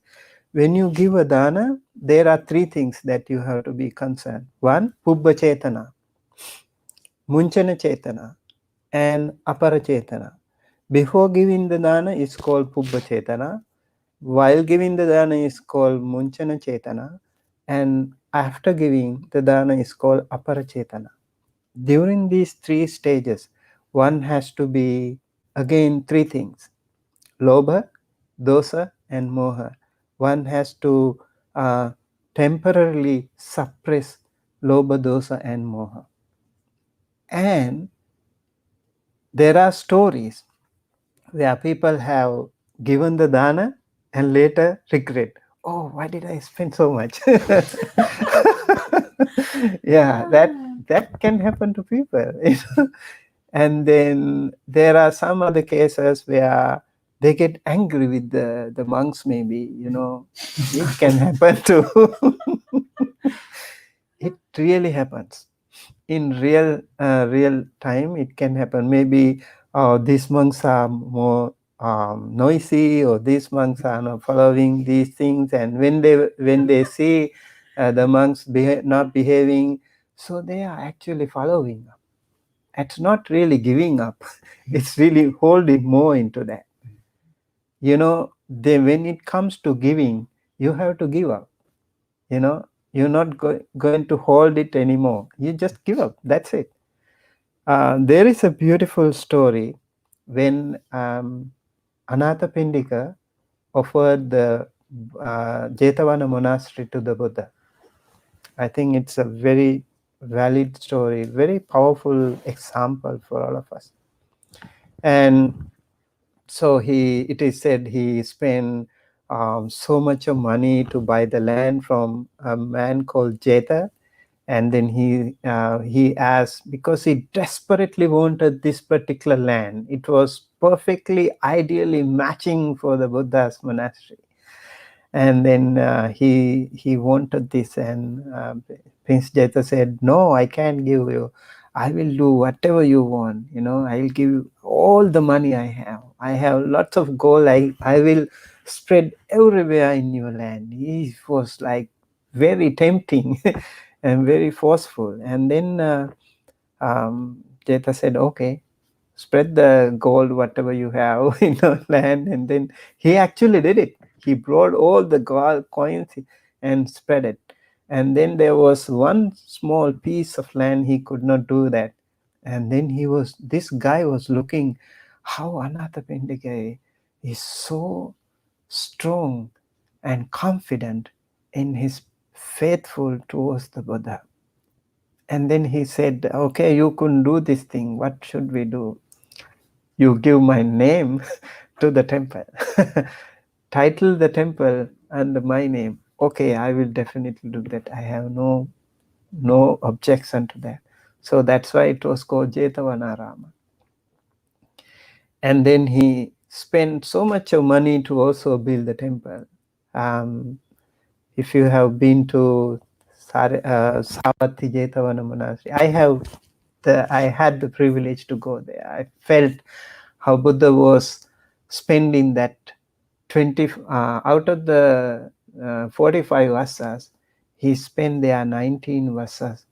when you give a dana, there are 3 things that you have to be concerned. 1, pubbha cetana, munchana cetana, and apara cetana. Before giving the dana is called pubbha cetana. While giving the dana is called munchana cetana. And after giving the dana is called apara cetana. During these 3 stages, one has to be, again, 3 things. Lobha, dosa, and moha. One has to temporarily suppress lobha, dosa, and moha. And there are stories where people have given the dana and later regret. Oh, why did I spend so much? Yeah, that can happen to people. And then there are some other cases where they get angry with the monks, maybe, it can happen too. It really happens. in real time it can happen. Maybe these monks are more noisy, or these monks are not following these things, and when they see the monks not behaving, so they are actually following up. It's not really giving up. It's really holding more into that. When it comes to giving, you have to give up. You're not going to hold it anymore. You just give up. That's it. There is a beautiful story when Anathapindika offered the Jetavana monastery to the Buddha. I think it's a very valid story, very powerful example for all of us. And so it is said he spent so much of money to buy the land from a man called Jeta. And then he asked, because he desperately wanted this particular land. It was perfectly, ideally matching for the Buddha's monastery. And then he wanted this, and Prince Jeta said, "No, I can't give you. I will do whatever you want. I will give you all the money I have. I have lots of gold. I will spread everywhere in your land." He was like very tempting and very forceful. And then Jeta said, "Okay, spread the gold, whatever you have in the land." And then he actually did it. He brought all the gold coins and spread it. And then there was one small piece of land he could not do that. And then this guy was looking how Anathapindika is so strong and confident in his faithful towards the Buddha. And then he said, "Okay, you couldn't do this thing. What should we do? You give my name to the temple. Title the temple under my name. Okay, I will definitely do that. I have no objection to that." So that's why it was called Jetavanarama. And then he spent so much of money to also build the temple. If you have been to Savatthi Jetavana Monastery, I had the privilege to go there. I felt how Buddha was spending that 20 out of the 45 vasas, he spent there 19 vasas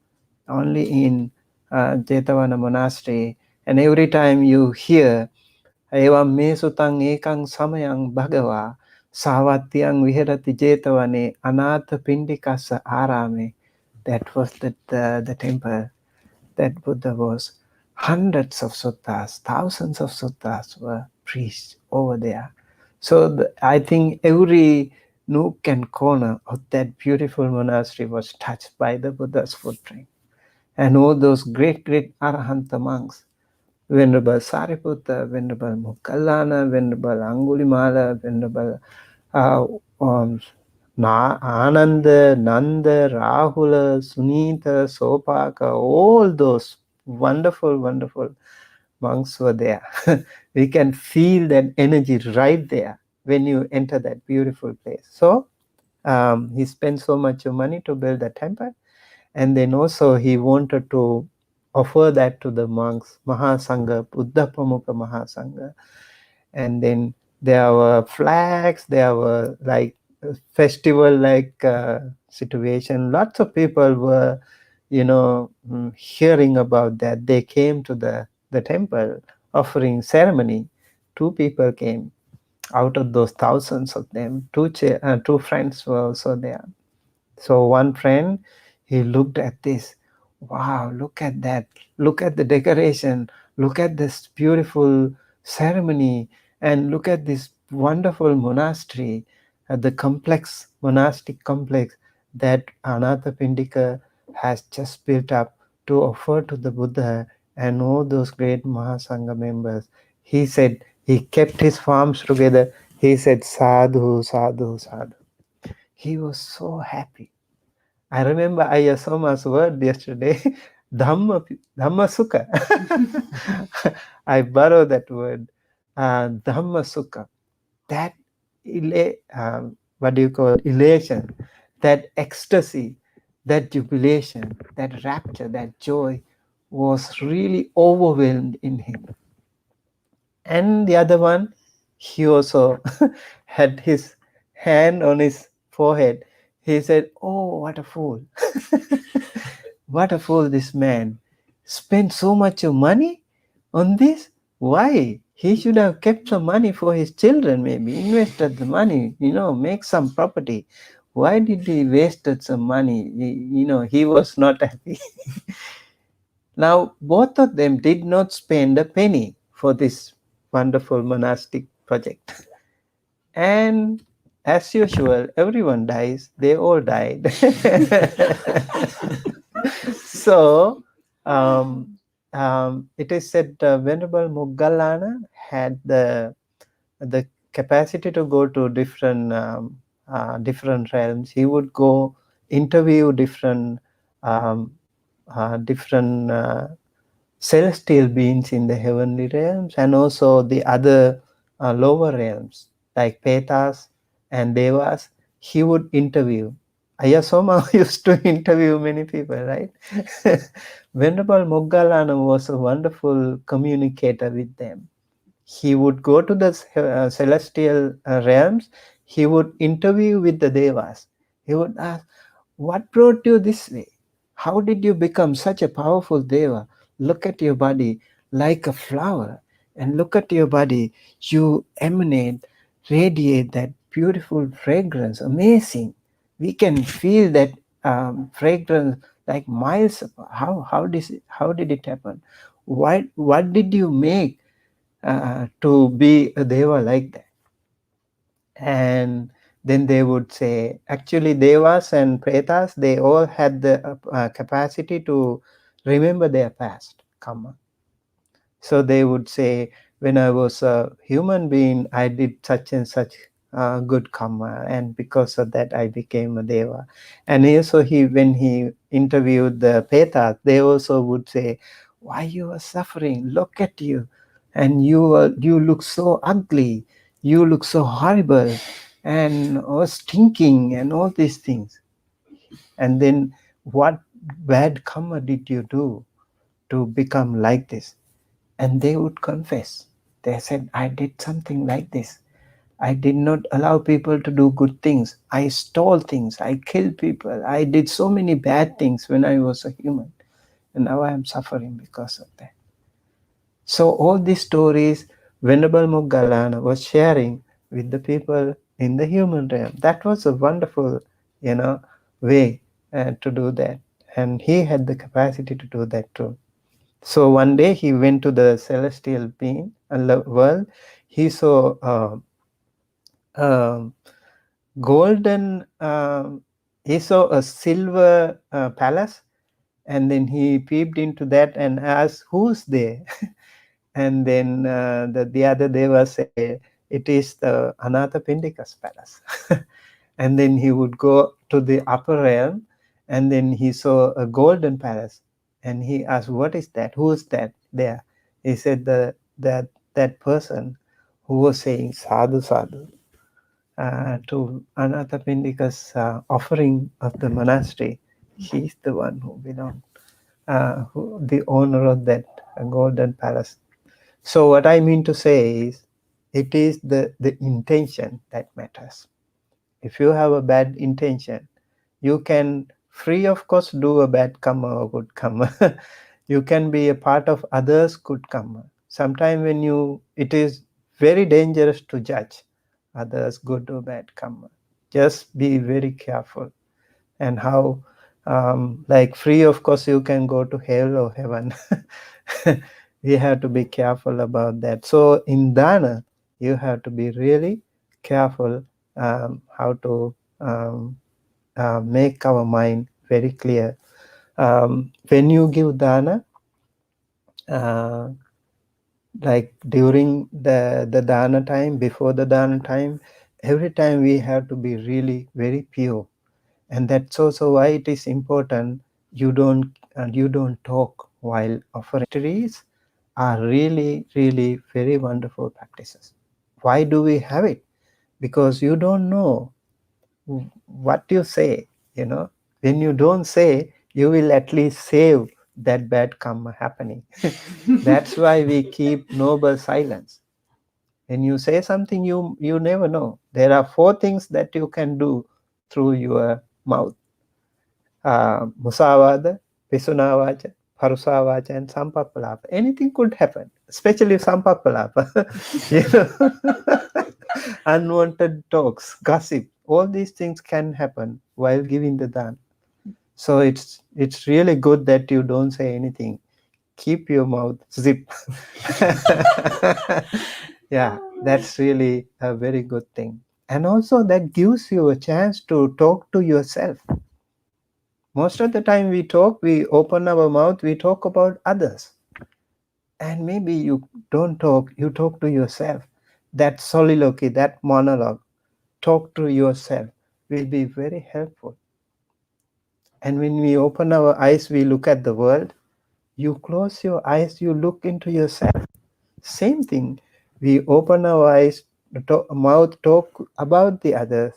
only in Jetavana Monastery. And every time you hear evam me sutang ekang samayang bhagava savatyang viharati jetavane anatha pindikasa arame, that was the temple that Buddha was. Hundreds of suttas, thousands of suttas were preached over there. So I think every nook and corner of that beautiful monastery was touched by the Buddha's footprint. And all those great Arahanta monks, Venerable Sariputta, Venerable Moggallana, Venerable Angulimala, Venerable Ananda, Nanda, Rahula, Sunita, Sopaka, all those wonderful monks were there. We can feel that energy right there when you enter that beautiful place. So he spent so much money to build the temple, and then also he wanted to offer that to the monks, Mahasangha, Buddha Pamukha Mahasangha. And then there were flags, there were like festival like situation. Lots of people were hearing about that. They came to the temple offering ceremony. 2 people came out of those thousands of them. Two friends were also there. So one friend, he looked at this. Wow, look at that. Look at the decoration. Look at this beautiful ceremony. And look at this wonderful monastery, the complex, monastic complex that Anathapindika has just built up to offer to the Buddha and all those great Mahasangha members. He said, he kept his palms together. He said, "Sadhu, sadhu, sadhu." He was so happy. I remember Ayasoma's word yesterday, Dhamma Sukha. I borrow that word, Dhamma Sukha. That elation, that ecstasy, that jubilation, that rapture, that joy was really overwhelmed in him. And the other one, he also had his hand on his forehead. He said, "Oh, what a fool! What a fool this man spent so much of money on this. Why? He should have kept some money for his children, maybe invested the money, make some property. Why did he wasted some money? He was not happy." Now, both of them did not spend a penny for this wonderful monastic project. And as usual, everyone dies. They all died. So, it is said Venerable Moggallana had the capacity to go to different realms. He would go interview different celestial beings in the heavenly realms, and also the other lower realms like Petas and Devas. He would interview. Ayasoma used to interview many people, right? Venerable Moggallana was a wonderful communicator with them. He would go to the celestial realms. He would interview with the Devas. He would ask, "What brought you this way? How did you become such a powerful Deva? Look at your body like a flower, and look at your body. You emanate, radiate that beautiful fragrance. Amazing. We can feel that fragrance like miles apart. How did it happen? What did you make to be a Deva like that?" And then they would say, actually, Devas and Pretas, they all had the capacity to remember their past karma. So they would say, when I was a human being, I did such and such good karma, and because of that, I became a Deva. And also, when he interviewed the Pretas, they also would say, why you are suffering? Look at you, and you look so ugly, you look so horrible, and stinking, and all these things. And then, what bad karma did you do to become like this? And they would confess. They said, I did something like this. I did not allow people to do good things. I stole things. I killed people. I did so many bad things when I was a human. And now I am suffering because of that. So all these stories Venerable Moggallana was sharing with the people in the human realm. That was a wonderful, way to do that. And he had the capacity to do that too. So one day he went to the celestial being world. He saw um, golden. He saw a silver palace, and then he peeped into that and asked, "Who's there?" And then the other deva said, "It is the Anathapindika's palace." And then he would go to the upper realm, and then he saw a golden palace, and he asked, "What is that? Who is that there?" He said, that person who was saying sadhu sadhu to Anathapindika's offering of the monastery. He's the one who belonged, the owner of that golden palace. So what I mean to say is, it is the intention that matters. If you have a bad intention, you can free of course do a bad karma or good karma. You can be a part of others' good karma. Sometimes it is very dangerous to judge others' good or bad karma. Just be very careful. And how, like free of course you can go to hell or heaven. We have to be careful about that. So in dana, you have to be really careful how to make our mind very clear. When you give dana, uh, like during the dana time, before the dana time, every time we have to be really very pure. And that's also why it is important you don't talk while offering. Trees are really, really very wonderful practices. Why do we have it? Because you don't know what you say. When you don't say, you will at least save that bad karma happening. That's why we keep noble silence. When you say something, you never know. There are 4 things that you can do through your mouth. Musavada, Pisunavacha, Parusavacha, and Sampapalapa. Anything could happen, especially Sampapalapa. Unwanted talks, gossip, all these things can happen while giving the dana. So it's really good that you don't say anything. Keep your mouth zip. Yeah, that's really a very good thing. And also that gives you a chance to talk to yourself. Most of the time we talk, we open our mouth, we talk about others. And maybe you don't talk, you talk to yourself. That soliloquy, that monologue, talk to yourself will be very helpful. And when we open our eyes, we look at the world. You close your eyes, you look into yourself. Same thing. We open our eyes, mouth, talk about the others,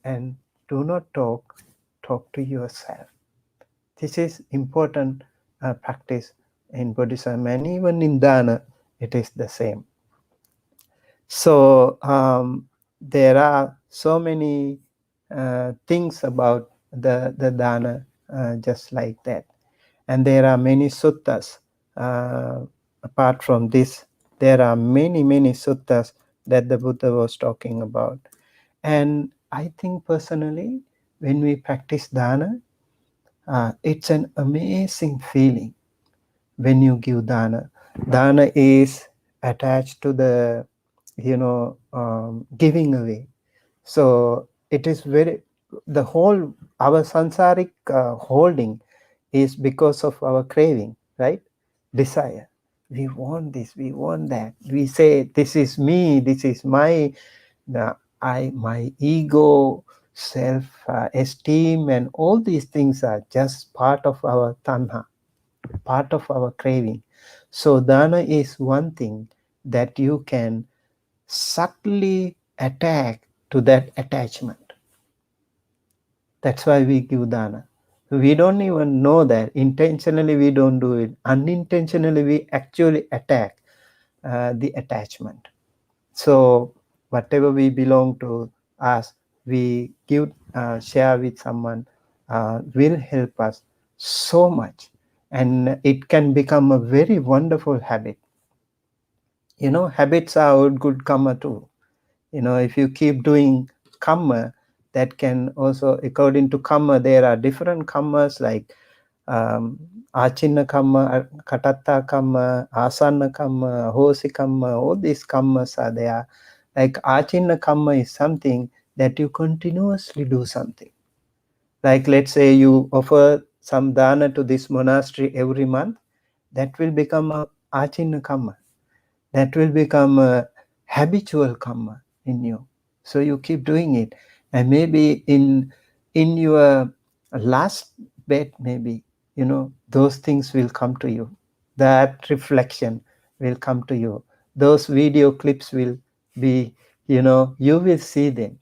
and do not talk to yourself. This is important practice in Buddhism, and even in Dana, it is the same. So there are so many things about the Dana just like that. And there are many suttas. Apart from this, there are many suttas that the Buddha was talking about. And I think personally, when we practice dana, it's an amazing feeling when you give dana. Dana is attached to the, giving away. So it is the whole, our sansaric holding is because of our craving, right? Desire. We want this, we want that. We say, this is me, this is my ego, self-esteem, and all these things are just part of our tanha, part of our craving. So dana is one thing that you can subtly attack to that attachment. That's why we give dana. We don't even know that. Intentionally we don't do it. Unintentionally we actually attack the attachment. So whatever we belong to us, we give, share with someone, will help us so much. And it can become a very wonderful habit. Habits are good karma too. If you keep doing karma, that can also, according to karma, there are different karmas like achinna karma, katatta karma, asanna karma, ahosi karma. All these karmas are there. Like achinna karma is something that you continuously do something. Like let's say you offer some dana to this monastery every month, that will become a achinna karma. That will become a habitual karma in you. So you keep doing it. And maybe in your last bed, maybe, those things will come to you. That reflection will come to you. Those video clips will be, you will see them.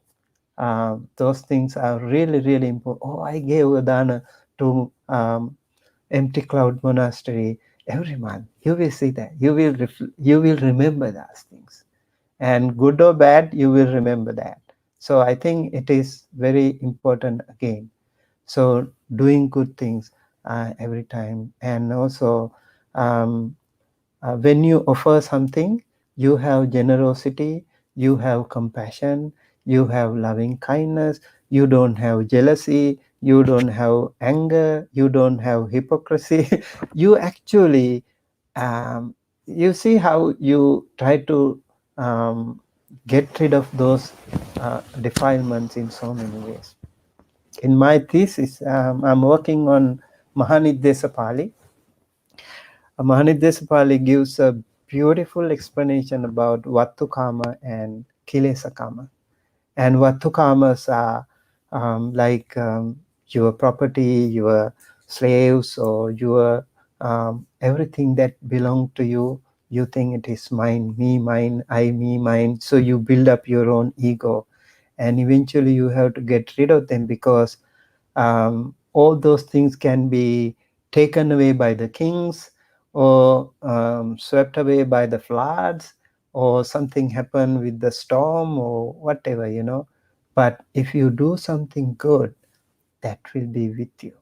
Those things are really, really important. Oh, I gave a dana to Empty Cloud Monastery every month. You will see that. You will remember those things. And good or bad, you will remember that. So I think it is very important again. So doing good things every time. And also when you offer something, you have generosity, you have compassion, you have loving kindness, you don't have jealousy, you don't have anger, you don't have hypocrisy. You actually, you see how you try to get rid of those defilements in so many ways. In my thesis, I'm working on Mahanidesapali. Mahanidesapali gives a beautiful explanation about Vattukama and Kilesakama. And Vattukamas are like your property, your slaves, or your everything that belong to you. You think it is mine, me, mine, I, me, mine. So you build up your own ego. And eventually you have to get rid of them because all those things can be taken away by the kings, or swept away by the floods, or something happened with the storm, or whatever, But if you do something good, that will be with you.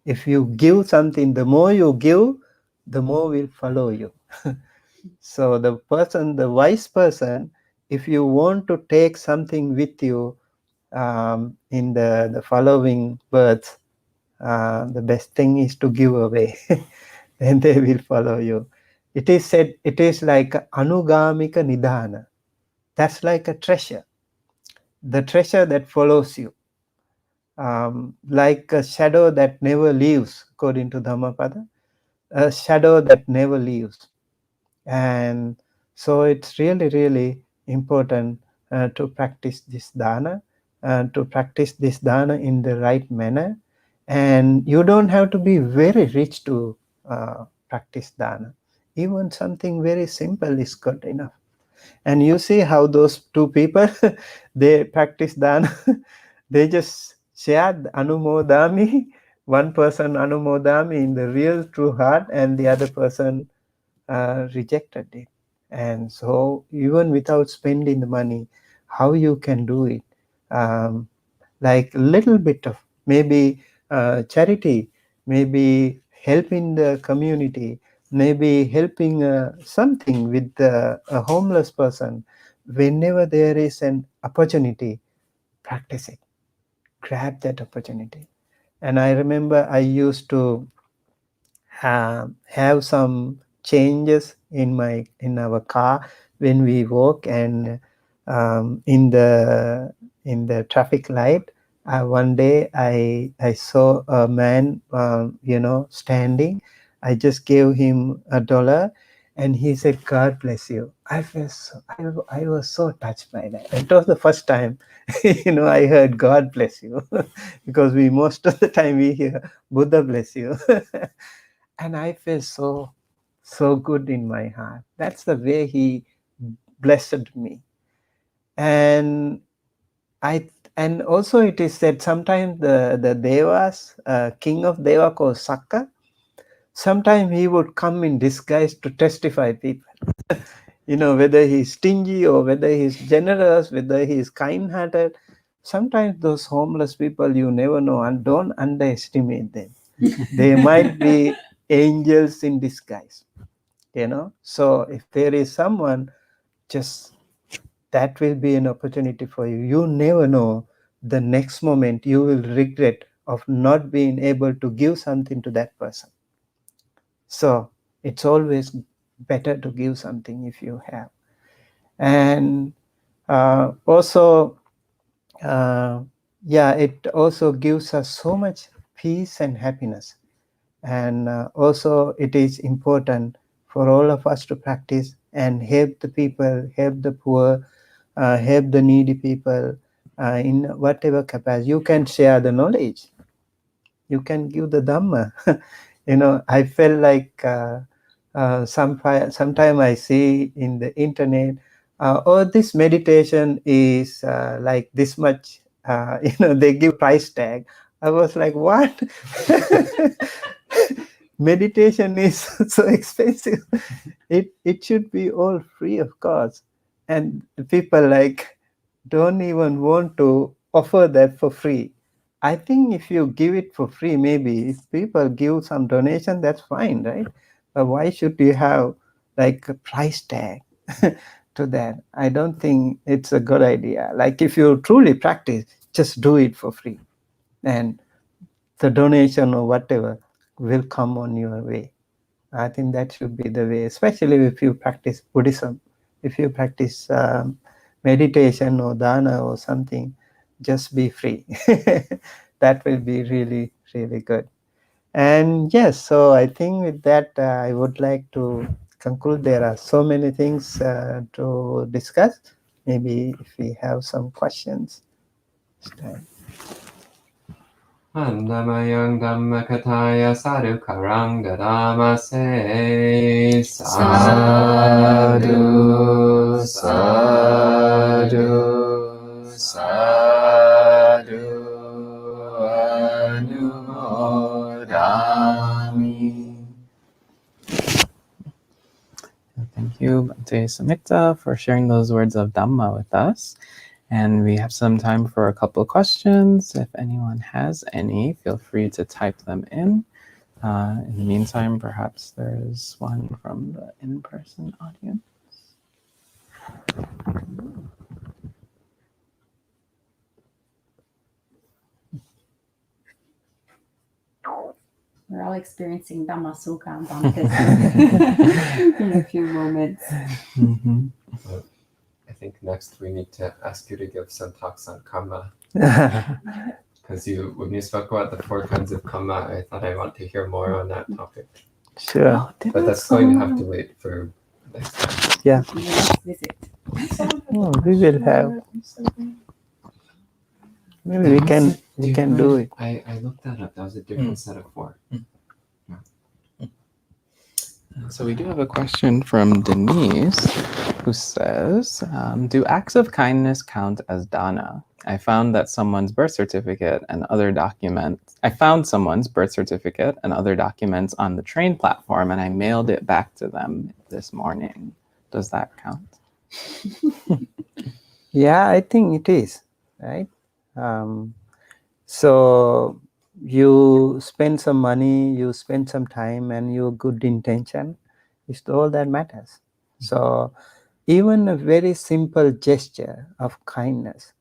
If you give something, the more you give, the more will follow you. So the wise person, if you want to take something with you in the following words, the best thing is to give away. Then they will follow you. It is said, it is like anugamika nidhana. That's like a treasure, the treasure that follows you, like a shadow that never leaves, according to Dhammapada, a shadow that never leaves. And so it's really, really important to practice this dana, in the right manner. And you don't have to be very rich to practice dana. Even something very simple is good enough. And you see how those two people, they practice dana. They just shared anumodami. One person anumodami in the real true heart, and the other person rejected it. And so even without spending the money, how you can do it, like little bit of maybe charity, maybe helping the community, maybe helping something with a homeless person. Whenever there is an opportunity, practice it, grab that opportunity. And I remember I used to have some changes in our car when we walk, and in the traffic light, one day I saw a man standing. I just gave him $1, and he said, "God bless you." I was so touched by that. It was the first time I heard "God bless you," because we most of the time we hear "Buddha bless you." And I felt so good in my heart. That's the way he blessed me. And also it is said sometimes the devas, king of deva called Sakka, sometimes he would come in disguise to testify people. Whether he's stingy or whether he's generous, whether he's kind-hearted. Sometimes those homeless people, you never know, and don't underestimate them. They might be angels in disguise. So if there is someone, just that will be an opportunity for you. You never know, the next moment you will regret of not being able to give something to that person. So it's always better to give something if you have. And also it also gives us so much peace and happiness. And also it is important for all of us to practice and help the people, help the poor, help the needy people in whatever capacity. You can share the knowledge, you can give the Dhamma. I felt like sometime I see in the internet, this meditation is like this much, they give price tag. I was like, what? Meditation is so expensive. It should be all free, of course. And people don't even want to offer that for free. I think if you give it for free, maybe if people give some donation, that's fine, right? But why should you have like a price tag to that? I don't think it's a good idea. Like if you truly practice, just do it for free, and the donation or whatever will come on your way. I think that should be the way, especially if you practice Buddhism. If you practice meditation or dana or something, just be free. That will be really, really good. And yes, so I think with that, I would like to conclude. There are so many things to discuss. Maybe if we have some questions. Annamayang Dhammakataya Sadhukarang Dadamase Sadhu Sadhu Sadhu Anumodami Thank you, Bhante Sumitta, for sharing those words of Dhamma with us. And we have some time for a couple of questions. If anyone has any, feel free to type them in. In the meantime, perhaps there's one from the in-person audience. We're all experiencing Dhamma Sukha and Bhante in a few moments. Mm-hmm. I think next we need to ask you to give some talks on karma. Because when you spoke about the 4 kinds of karma, I thought I want to hear more on that topic. Sure. But that's going to have to wait for next time. Yeah. Next visit. Oh, we will have. Maybe we can do it. I looked that up. That was a different set of 4. So we do have a question from Denise, who says, do acts of kindness count as dana? I found someone's birth certificate and other documents on the train platform, and I mailed it back to them this morning. Does that count? Yeah, I think it is, right? So you spend some money, you spend some time, and your good intention is all that matters. So even a very simple gesture of kindness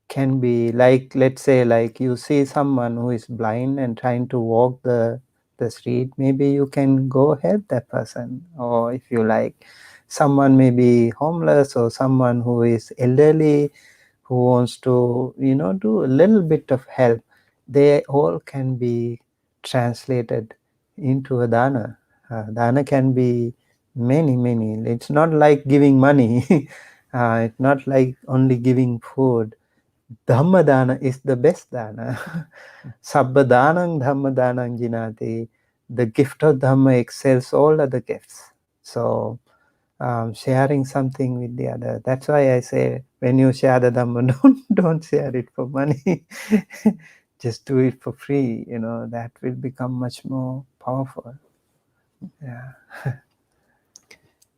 can be like, let's say, like you see someone who is blind and trying to walk the street, maybe you can go help that person. Or if you like, someone may be homeless, or someone who is elderly, who wants to, do a little bit of help. They all can be translated into a dana. Dana can be many. It's not like giving money. It's not like only giving food. Dhamma dana is the best dana. Sabba danang dhamma danang jinati. The gift of Dhamma excels all other gifts. So sharing something with the other. That's why I say, when you share the Dhamma, don't share it for money. Just do it for free. That will become much more powerful. Yeah.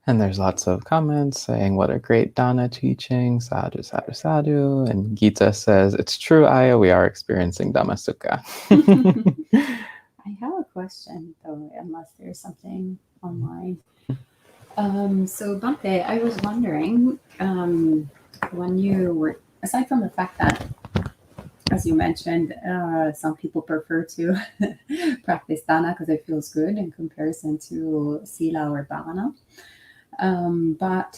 And there's lots of comments saying, what a great Dana teaching, sadhu, sadhu, sadhu. And Gita says, it's true, Aya, we are experiencing Dhamma Sukha. I have a question, though, unless there's something online. So Bhante, I was wondering, when you were, aside from the fact that, as you mentioned, some people prefer to practice dana because it feels good in comparison to sila or bhavana. But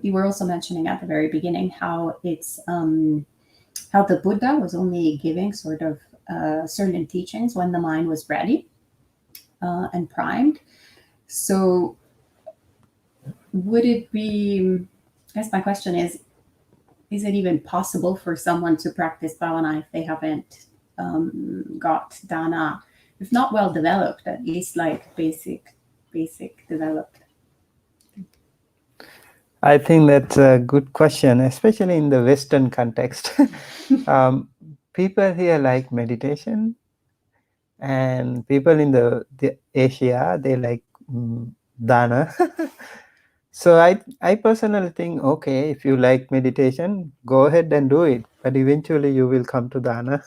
you were also mentioning at the very beginning how it's how the Buddha was only giving sort of certain teachings when the mind was ready and primed. So would it be, I guess my question is it even possible for someone to practice bhavana if they haven't got dana, if not well developed, at least like basic developed? I think that's a good question, especially in the Western context. People here like meditation, and people in the Asia, they like dana. So I personally think, okay, if you like meditation, go ahead and do it. But eventually you will come to dana,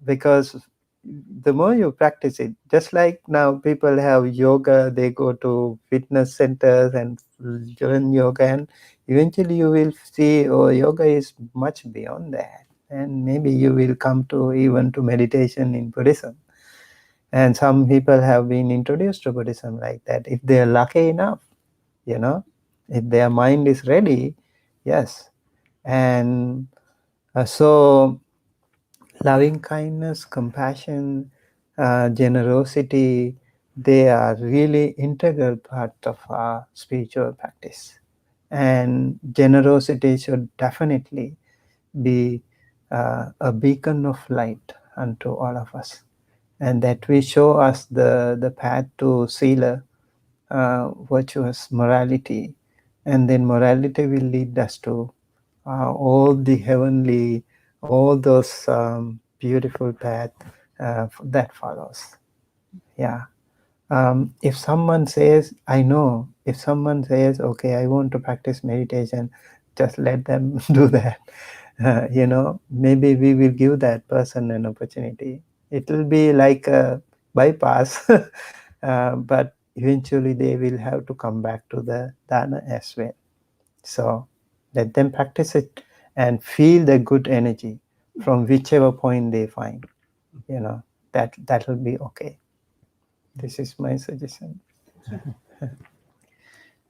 because the more you practice it, just like now people have yoga, they go to fitness centers and learn yoga, and eventually you will see, oh, yoga is much beyond that. And maybe you will come to even to meditation in Buddhism. And some people have been introduced to Buddhism like that, if they are lucky enough, if their mind is ready, yes. And so loving kindness, compassion, generosity, they are really integral part of our spiritual practice. And generosity should definitely be a beacon of light unto all of us. And that will show us the path to sila, virtuous morality. And then morality will lead us to all the heavenly, all those beautiful path that follows. Yeah. If someone says, I know, if someone says, okay, I want to practice meditation, just let them do that. Maybe we will give that person an opportunity. It will be like a bypass, but eventually they will have to come back to the dana as well. So let them practice it and feel the good energy from whichever point they find. That will be okay. This is my suggestion.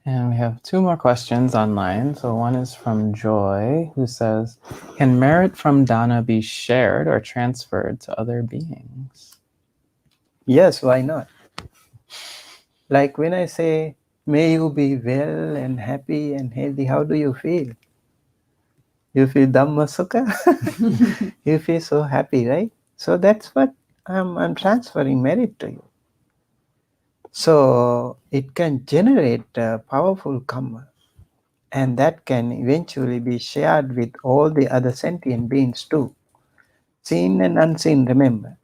And we have two more questions online. So one is from Joy, who says, can merit from dana be shared or transferred to other beings? Yes, why not? Like when I say, may you be well and happy and healthy, how do you feel? You feel Dhamma Sukha? You feel so happy, right? So that's what I'm transferring merit to you. So it can generate powerful karma, and that can eventually be shared with all the other sentient beings too. Seen and unseen, remember.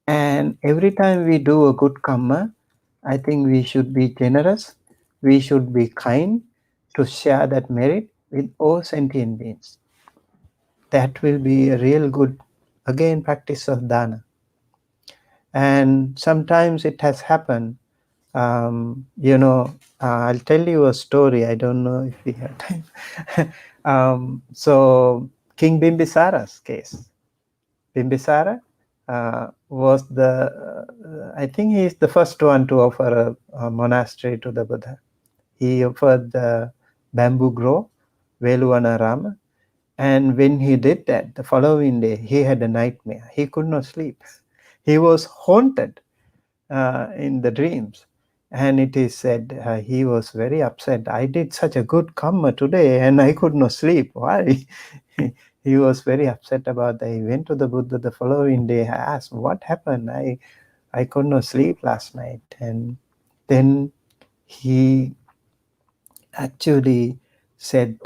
And every time we do a good karma, I think we should be generous, we should be kind to share that merit with all sentient beings. That will be a real good, again, practice of dana. And sometimes it has happened. I'll tell you a story. I don't know if we have time. So King Bimbisara's case. Bimbisara was I think he is the first one to offer a monastery to the Buddha. He offered the bamboo grove, Veluvanarama, and when he did that, the following day, he had a nightmare. He could not sleep. He was haunted in the dreams. And it is said he was very upset. I did such a good karma today and I could not sleep. Why? He was very upset about that. He went to the Buddha the following day, asked, what happened? I could not sleep last night. And then he actually said,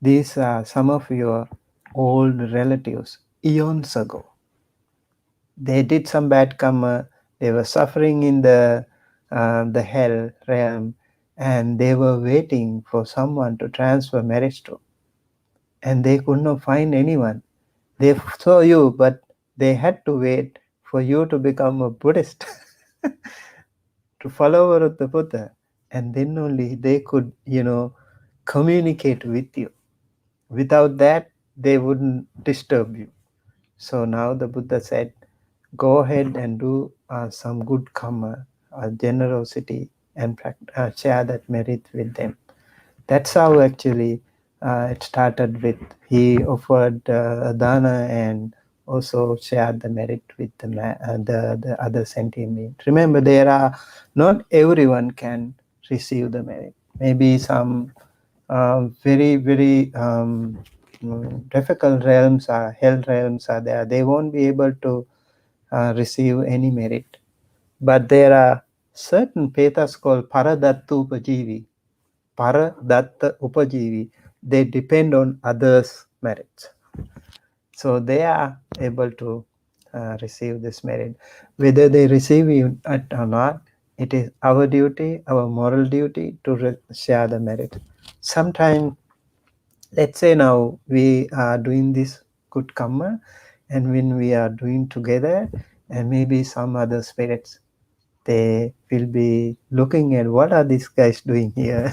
these are some of your old relatives, eons ago. They did some bad karma. They were suffering in the hell realm, and they were waiting for someone to transfer merits to. And they could not find anyone. They saw you, but they had to wait for you to become a Buddhist, to follower of the Buddha. And then only they could, communicate with you. Without that, they wouldn't disturb you. So now the Buddha said, go ahead and do some good karma, generosity, and share that merit with them. That's how actually it started with. He offered dana and also shared the merit with the other sentient beings. Remember, not everyone can receive the merit. Maybe some very, very difficult realms hell realms are there. They won't be able to receive any merit. But there are certain petas called paradatta upajivi. Paradatta upajivi. They depend on others' merits. So they are able to receive this merit. Whether they receive it or not, it is our duty, our moral duty to share the merit. Sometimes, let's say now we are doing this good karma, and when we are doing together, and maybe some other spirits, they will be looking at what are these guys doing here.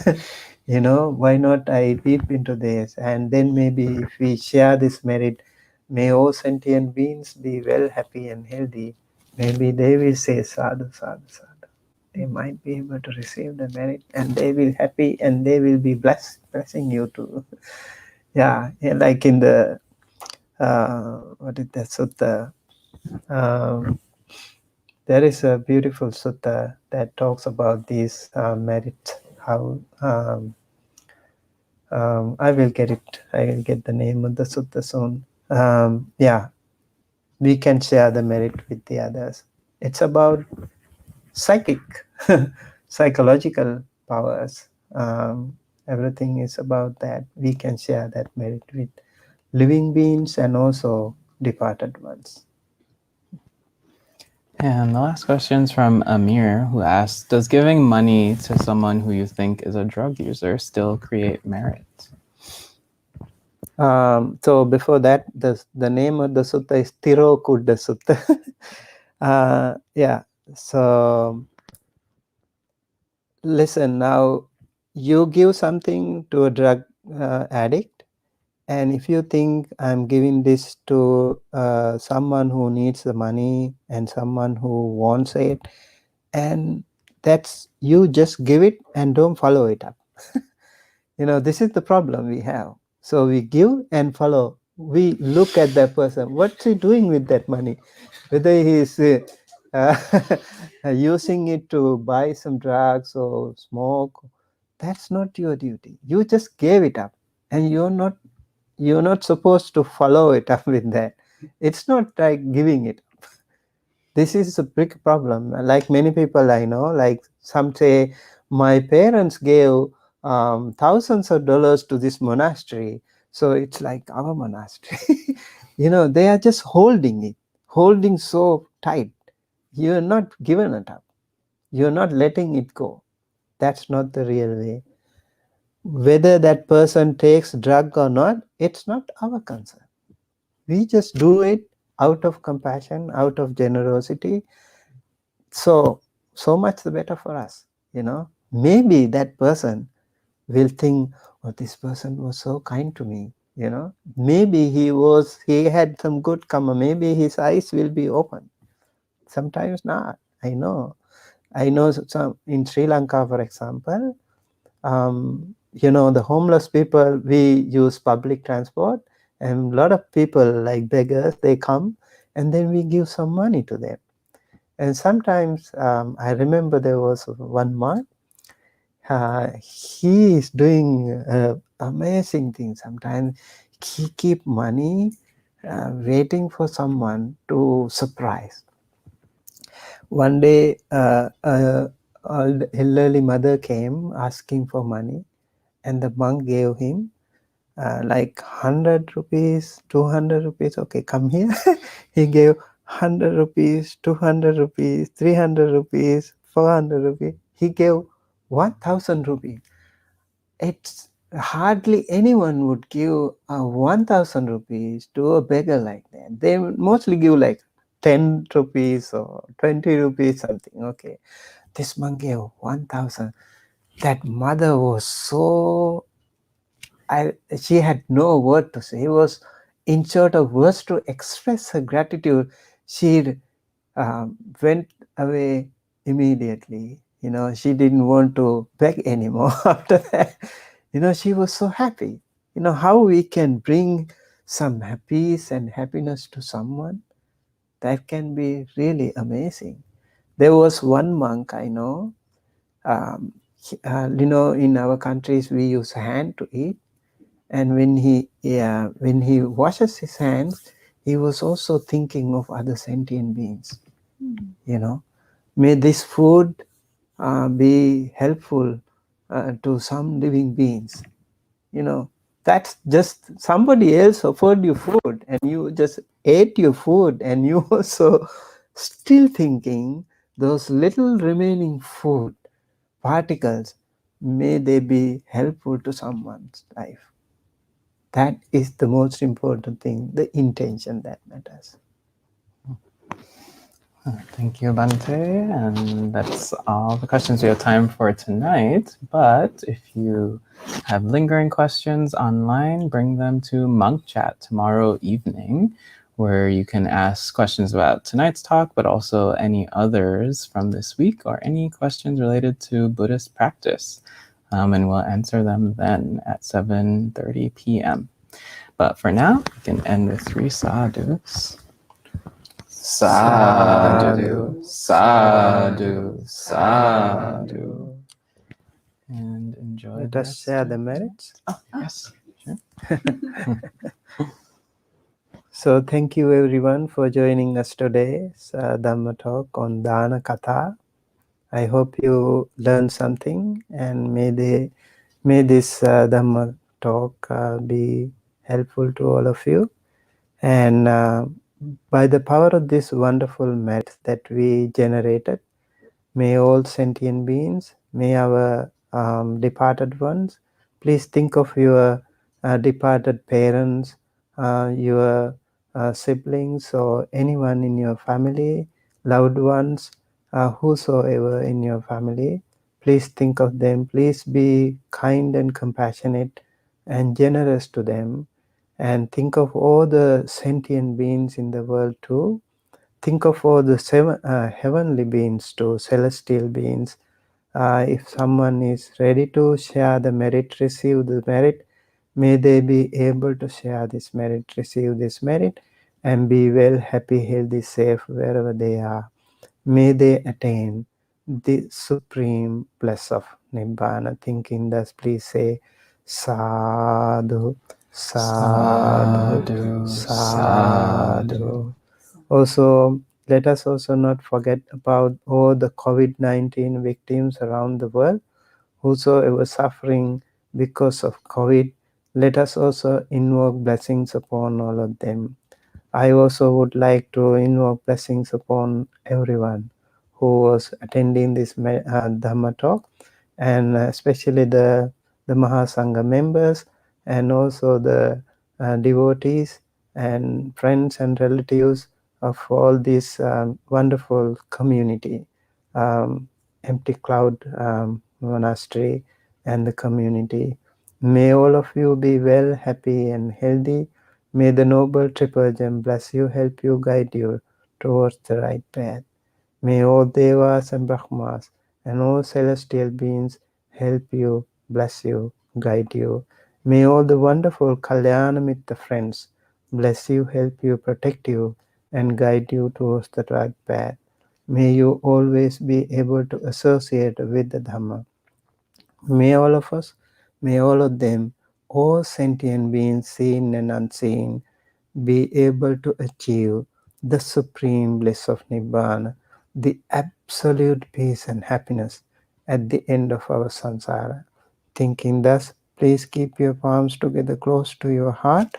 Why not I peep into this, and then maybe if we share this merit, may all sentient beings be well, happy and healthy. Maybe they will say sadhu, sadhu, sadhu. They might be able to receive the merit, and they will happy, and they will be blessing you too. Yeah, like in the what is that sutta? There is a beautiful sutta that talks about these merits. How I will get it. I will get the name of the sutta soon. Yeah, we can share the merit with the others. It's about psychological powers. Everything is about that. We can share that merit with living beings and also departed ones. And the last question is from Amir, who asks, does giving money to someone who you think is a drug user still create merit? So before that, the name of the sutta is Tirokuddha Sutta. Yeah. So listen, now you give something to a drug addict, and if you think I'm giving this to someone who needs the money and someone who wants it, and that's, you just give it and don't follow it up. This is the problem we have. So we give and follow. We look at that person. What's he doing with that money? Whether he's using it to buy some drugs or smoke, that's not your duty. You just gave it up, and you're not supposed to follow it up with that. It's not like giving it. This is a big problem. Like many people I know, like some say, my parents gave thousands of dollars to this monastery, so it's like our monastery. They are just holding so tight. You're not giving it up. You're not letting it go. That's not the real way. Whether that person takes drug or not, it's not our concern. We just do it out of compassion, out of generosity. So much the better for us. Maybe that person will think, oh, this person was so kind to me. Maybe he had some good karma. Maybe his eyes will be open. Sometimes not. I know some in Sri Lanka, for example, the homeless people, we use public transport, and a lot of people like beggars, they come, and then we give some money to them. And sometimes I remember there was one monk, he is doing amazing things. Sometimes he keep money waiting for someone to surprise. One day, an elderly mother came asking for money, and the monk gave him like 100 rupees, 200 rupees. Okay, come here. He gave 100 rupees, 200 rupees, 300 rupees, 400 rupees. He gave 1000 rupees. It's hardly anyone would give 1000 rupees to a beggar like that. They mostly give like 10 rupees or 20 rupees, something. Okay. This monk gave 1000. That mother was so, she had no word to say. It was in short of words to express her gratitude. She went away immediately. She didn't want to beg anymore after that. She was so happy. How we can bring some peace and happiness to someone, that can be really amazing. There was one monk I know, in our countries we use hand to eat. And when he washes his hands, he was also thinking of other sentient beings. May this food be helpful to some living beings. That's just somebody else offered you food, and you just ate your food, and you also still thinking those little remaining food particles, may they be helpful to someone's life. That is the most important thing, the intention that matters. Thank you, Bhante. And that's all the questions we have time for tonight. But if you have lingering questions online, bring them to Monk Chat tomorrow evening, where you can ask questions about tonight's talk, but also any others from this week or any questions related to Buddhist practice. And we'll answer them then at 7:30 p.m. But for now, we can end with 3 sadhus. Sadhu, sadhu, sadhu. And enjoy. Let us share the merits. Oh, yes. Sure. So thank you everyone for joining us today's Dhamma talk on Dana Katha. I hope you learned something, and may this Dhamma talk be helpful to all of you. And by the power of this wonderful merit that we generated, may all sentient beings, may our departed ones, please think of your departed parents, your siblings, or anyone in your family, loved ones, whosoever in your family. Please think of them. Please be kind and compassionate and generous to them. And think of all the sentient beings in the world too. Think of all the heavenly beings too, celestial beings. If someone is ready to share the merit, receive the merit, may they be able to share this merit, receive this merit, and be well, happy, healthy, safe wherever they are. May they attain the supreme bliss of Nibbana. Thinking thus, please say, Sadhu, Sadhu, Sadhu, Sadhu. Also, let us also not forget about all the COVID-19 victims around the world, whosoever suffering because of COVID. Let us also invoke blessings upon all of them. I also would like to invoke blessings upon everyone who was attending this Dhamma talk, and especially the Mahasangha members, and also the devotees and friends and relatives of all this wonderful community, Empty Cloud Monastery and the community. May all of you be well, happy and healthy. May the Noble Triple Gem bless you, help you, guide you towards the right path. May all Devas and Brahmas and all celestial beings help you, bless you, guide you. May all the wonderful Kalyana Mitta friends bless you, help you, protect you, and guide you towards the right path. May you always be able to associate with the Dhamma. May all of us, may all of them, all sentient beings, seen and unseen, be able to achieve the supreme bliss of Nibbana, the absolute peace and happiness at the end of our samsara. Thinking thus, please keep your palms together close to your heart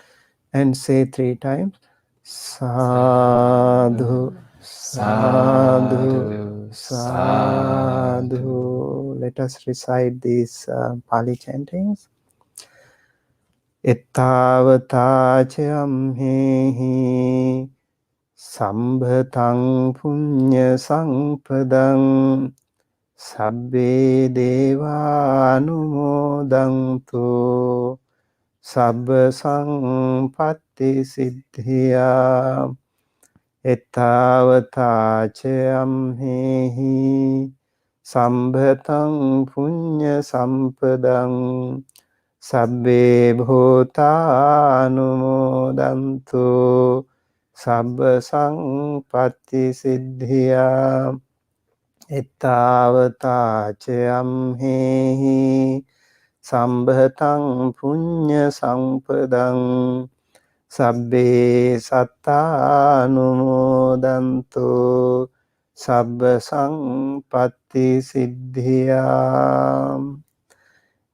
and say 3 times, Sadhu, Sadhu, Sadhu. Let us recite these Pali chantings. Ettavataචamhehi sambhatang punya sampadang sabbe devanumodantu sabba sampatti siddhya. Ettavataචamhehi sambhatang punya sampadang sabbe bhutanumodantu sabba sampatti siddhya. Ettavataචamhehi sambhatang punya sampadang sabbe sattanumodantu sabba sampatti siddhya.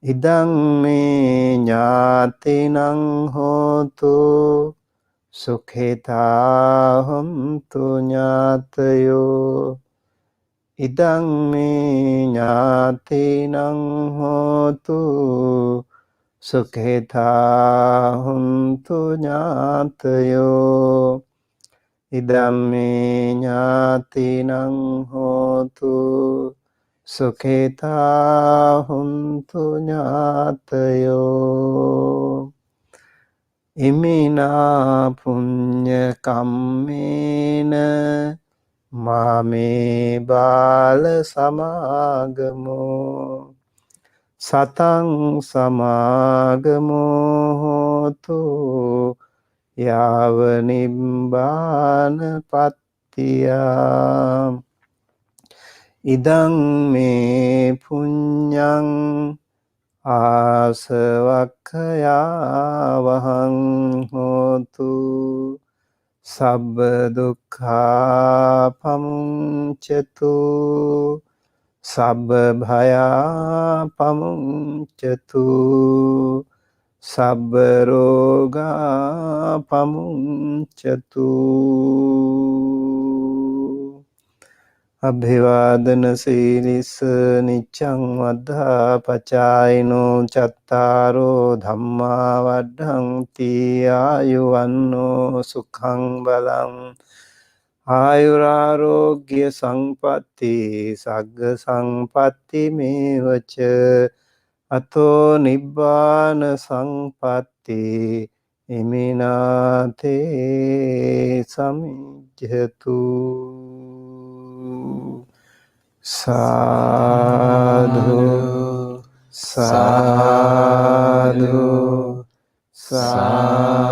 Idang me ñātinang hotu sukheta hontu ñātayo. Idang me ñātinang hotu sukheta hontu ñātayo. Idam me ñātinang hotu sukheta hontu ñātayo. Imina punya kammena mame bala samagamo satang samagamo hotu yava nibbana pattiya. Idang me punyang asavakkaya vahang hotu sabba dukkha pamuncatu sabba bhaya pamuncatu sabba roga pamuncatu. Abhivadana silisa niccang vaddha pacayino cattaro dhamma vaddhanti ayuvanno sukhang balang ayurarogya sampatti sagga sampatti mevaca ato nibbana sampatti iminate samijjatu. Sadhu, sadhu, sadhu.